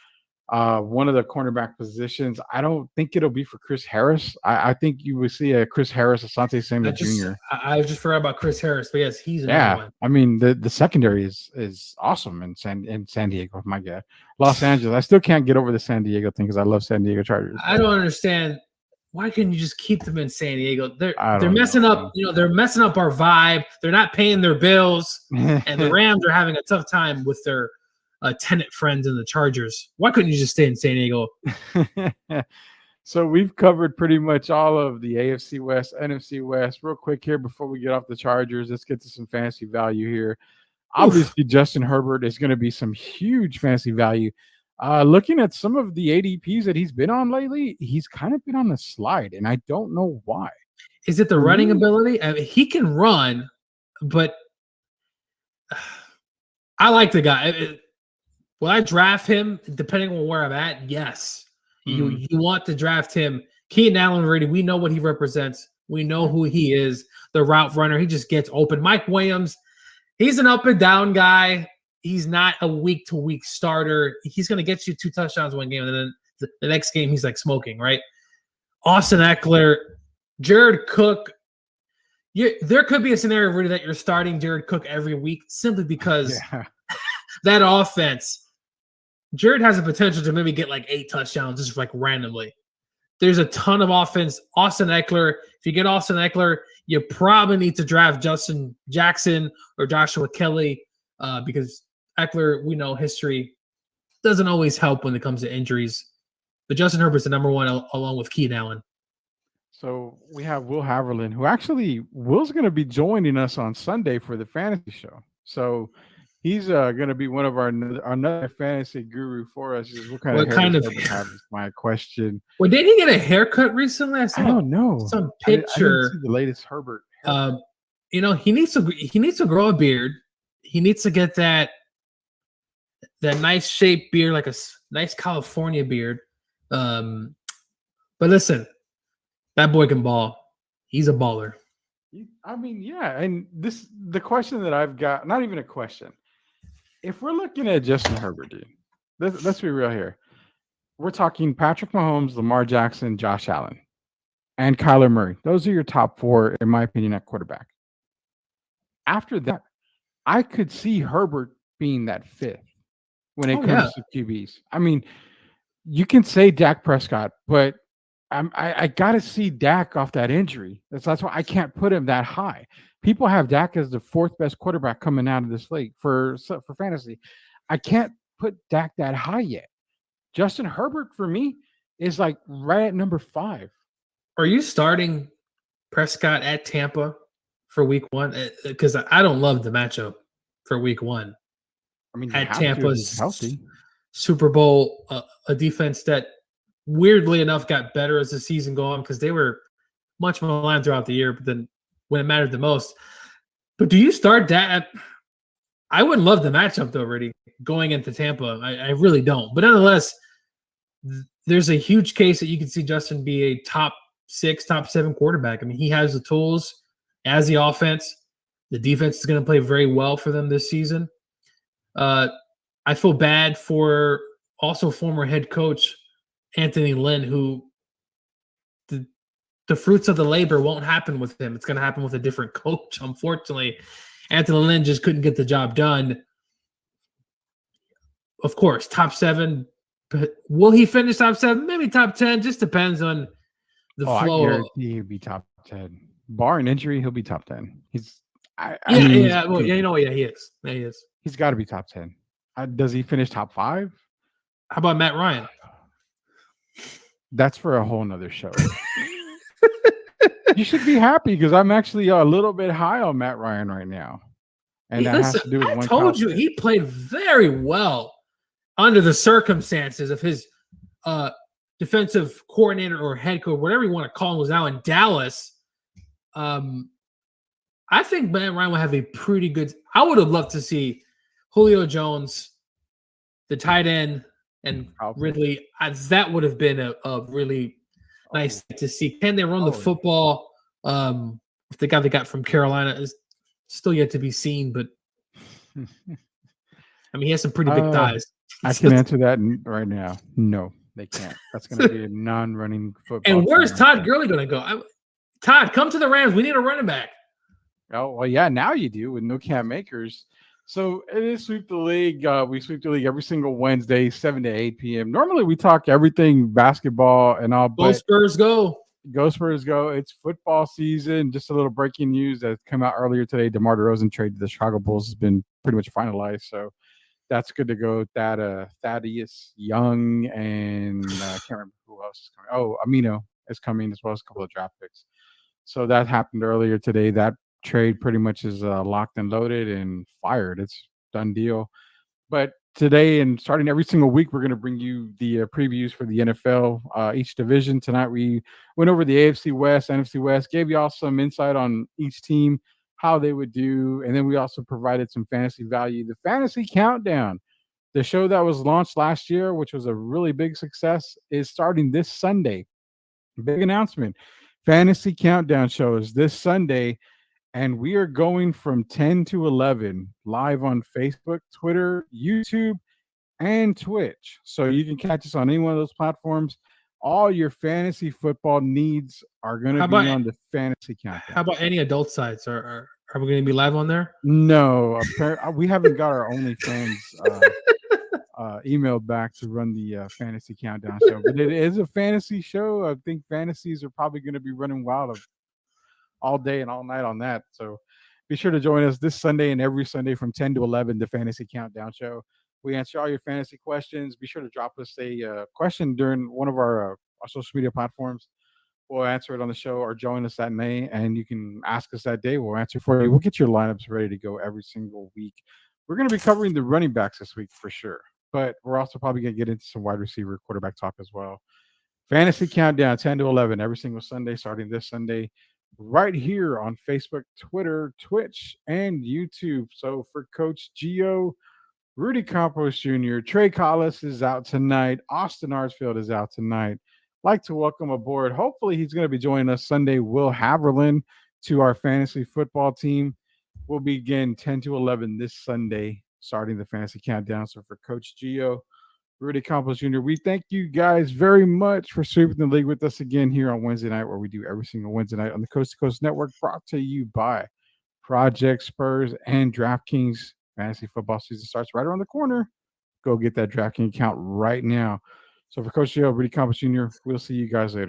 one of the cornerback positions. I don't think it'll be for Chris Harris. I think you will see a Chris Harris, Asante Samuel Jr. I just forgot about Chris Harris, but yes, he's another Yeah, one. I mean the secondary is awesome in San Diego. My God, Los Angeles. I still can't get over the San Diego thing because I love San Diego Chargers. I don't understand why couldn't you just keep them in San Diego? I They're don't messing know, up. You know, they're messing up our vibe. They're not paying their bills, and the Rams are having a tough time with their tenant friends in the Chargers. Why couldn't you just stay in San Diego? So we've covered pretty much all of the AFC West, NFC West. Real quick here before we get off the Chargers, let's get to some fantasy value here. Obviously, Justin Herbert is going to be some huge fantasy value. Looking at some of the ADPs that he's been on lately, he's kind of been on the slide, and I don't know why. Is it the running ability? I mean, he can run, but I like the guy. Will I draft him depending on where I'm at? Yes. You want to draft him. Keenan Allen already, we know what he represents. We know who he is, the route runner. He just gets open. Mike Williams, he's an up and down guy. He's not a week-to-week starter. He's going to get you 2 touchdowns one game, and then the next game he's like smoking, right? Austin Eckler, Jared Cook. There could be a scenario really that you're starting Jared Cook every week simply because that offense – Jared has the potential to maybe get like 8 touchdowns just like randomly. There's a ton of offense. Austin Eckler. If you get Austin Eckler, you probably need to draft Justin Jackson or Joshua Kelly because Eckler, we know history, doesn't always help when it comes to injuries. But Justin Herbert's the number one along with Keenan Allen. So we have Will Haverland, who actually Will's going to be joining us on Sunday for the fantasy show. So he's going to be one of our another fantasy guru for us. What kind of hair have is my question. Well, did he get a haircut recently? I don't know. Some picture. I didn't see the latest Herbert. You know, he needs to grow a beard. He needs to get that nice shaped beard, like a nice California beard. But listen, that boy can ball. He's a baller. I mean, yeah. And the question that I've got, not even a question. If we're looking at Justin Herbert, dude, let's be real here. We're talking Patrick Mahomes, Lamar Jackson, Josh Allen, and Kyler Murray. Those are your top 4, in my opinion, at quarterback. After that, I could see Herbert being that 5th when it comes to QBs. I mean, you can say Dak Prescott, but I got to see Dak off that injury. That's why I can't put him that high. People have Dak as the 4th best quarterback coming out of this league for fantasy. I can't put Dak that high yet. Justin Herbert for me is like right at number 5. Are you starting Prescott at Tampa for week 1? Because I don't love the matchup for week 1. I mean, at Tampa's healthy Super Bowl, a defense that weirdly enough got better as the season go on because they were much maligned throughout the year, but then when it mattered the most. But do you start that? I wouldn't love the matchup though, already going into Tampa. I really don't. But nonetheless, there's a huge case that you can see Justin be a top 6, top 7 quarterback. I mean, he has the tools, as the offense. The defense is going to play very well for them this season. I feel bad for also former head coach Anthony Lynn, who the fruits of the labor won't happen with him. It's going to happen with a different coach. Unfortunately, Anthony Lynn just couldn't get the job done. Of course, top 7. But will he finish top 7? Maybe top 10. Just depends on the flow. I guarantee he'll be top 10. Barring injury, he'll be top 10. He is. Yeah, he is. Yeah, he is. He's got to be top 10. Does he finish top 5? How about Matt Ryan? That's for a whole nother show. You should be happy because I'm actually a little bit high on Matt Ryan right now. And that has to do with I told you he played very well under the circumstances of his defensive coordinator or head coach, whatever you want to call him, was now in Dallas. I think Matt Ryan will have a pretty good – I would have loved to see Julio Jones, the tight end, And Probably. really, that would have been a really nice to see. Can they run the football? If the guy they got from Carolina is still yet to be seen, but I mean, he has some pretty big thighs. I can answer that right now. No, they can't. That's going to be a non-running football. And where's Todd Gurley going to go? Todd, come to the Rams. We need a running back. Oh, well, yeah, now you do with no Cam Akers. So it is Sweep the League. We sweep the league every single Wednesday, 7 to 8 p.m. Normally we talk everything basketball and all. Go Spurs, go. Go Spurs, go. It's football season. Just a little breaking news that come out earlier today. DeMar DeRozan trade to the Chicago Bulls has been pretty much finalized. So that's good to go. Thaddeus Young and I can't remember who else is coming. Oh, Amino is coming as well as a couple of draft picks. So that happened earlier today. That trade pretty much is locked and loaded and fired. It's done deal. But today and starting every single week, we're going to bring you the previews for the NFL, each division. Tonight we went over the AFC West, NFC West, gave y'all some insight on each team, how they would do, and then we also provided some fantasy value. The Fantasy Countdown, the show that was launched last year, which was a really big success, is starting this Sunday. Big announcement. Fantasy Countdown show is this Sunday. And we are going from 10 to 11 live on Facebook, Twitter, YouTube, and Twitch. So you can catch us on any one of those platforms. All your fantasy football needs are going to be on the Fantasy Countdown. How about any adult sites? Are we going to be live on there? No. We haven't got our OnlyFans email back to run the Fantasy Countdown show. But it is a fantasy show. I think fantasies are probably going to be running wild all day and all night on that. So be sure to join us this Sunday and every Sunday from 10 to 11, the Fantasy Countdown show. We answer all your fantasy questions. Be sure to drop us a question during one of our social media platforms. We'll answer it on the show or join us that day, and you can ask us that day. We'll answer for you. We'll get your lineups ready to go every single week. We're going to be covering the running backs this week for sure, but we're also probably going to get into some wide receiver, quarterback talk as well. Fantasy Countdown, 10 to 11, every single Sunday, starting this Sunday, right here on Facebook, Twitter, Twitch, and YouTube. So for Coach Gio, Rudy Campos Jr., Trey Collis is out tonight. Austin Artsfield is out tonight. Like to welcome aboard. Hopefully he's going to be joining us Sunday, Will Haverland, to our fantasy football team. We'll begin 10 to 11 this Sunday, starting the Fantasy Countdown. So for Coach Gio, Rudy Campos Jr., we thank you guys very much for sweeping the league with us again here on Wednesday night, where we do every single Wednesday night on the Coast to Coast Network, brought to you by Project Spurs and DraftKings. Fantasy football season starts right around the corner. Go get that DraftKings account right now. So for Coach Gio, Rudy Campos Jr., we'll see you guys later.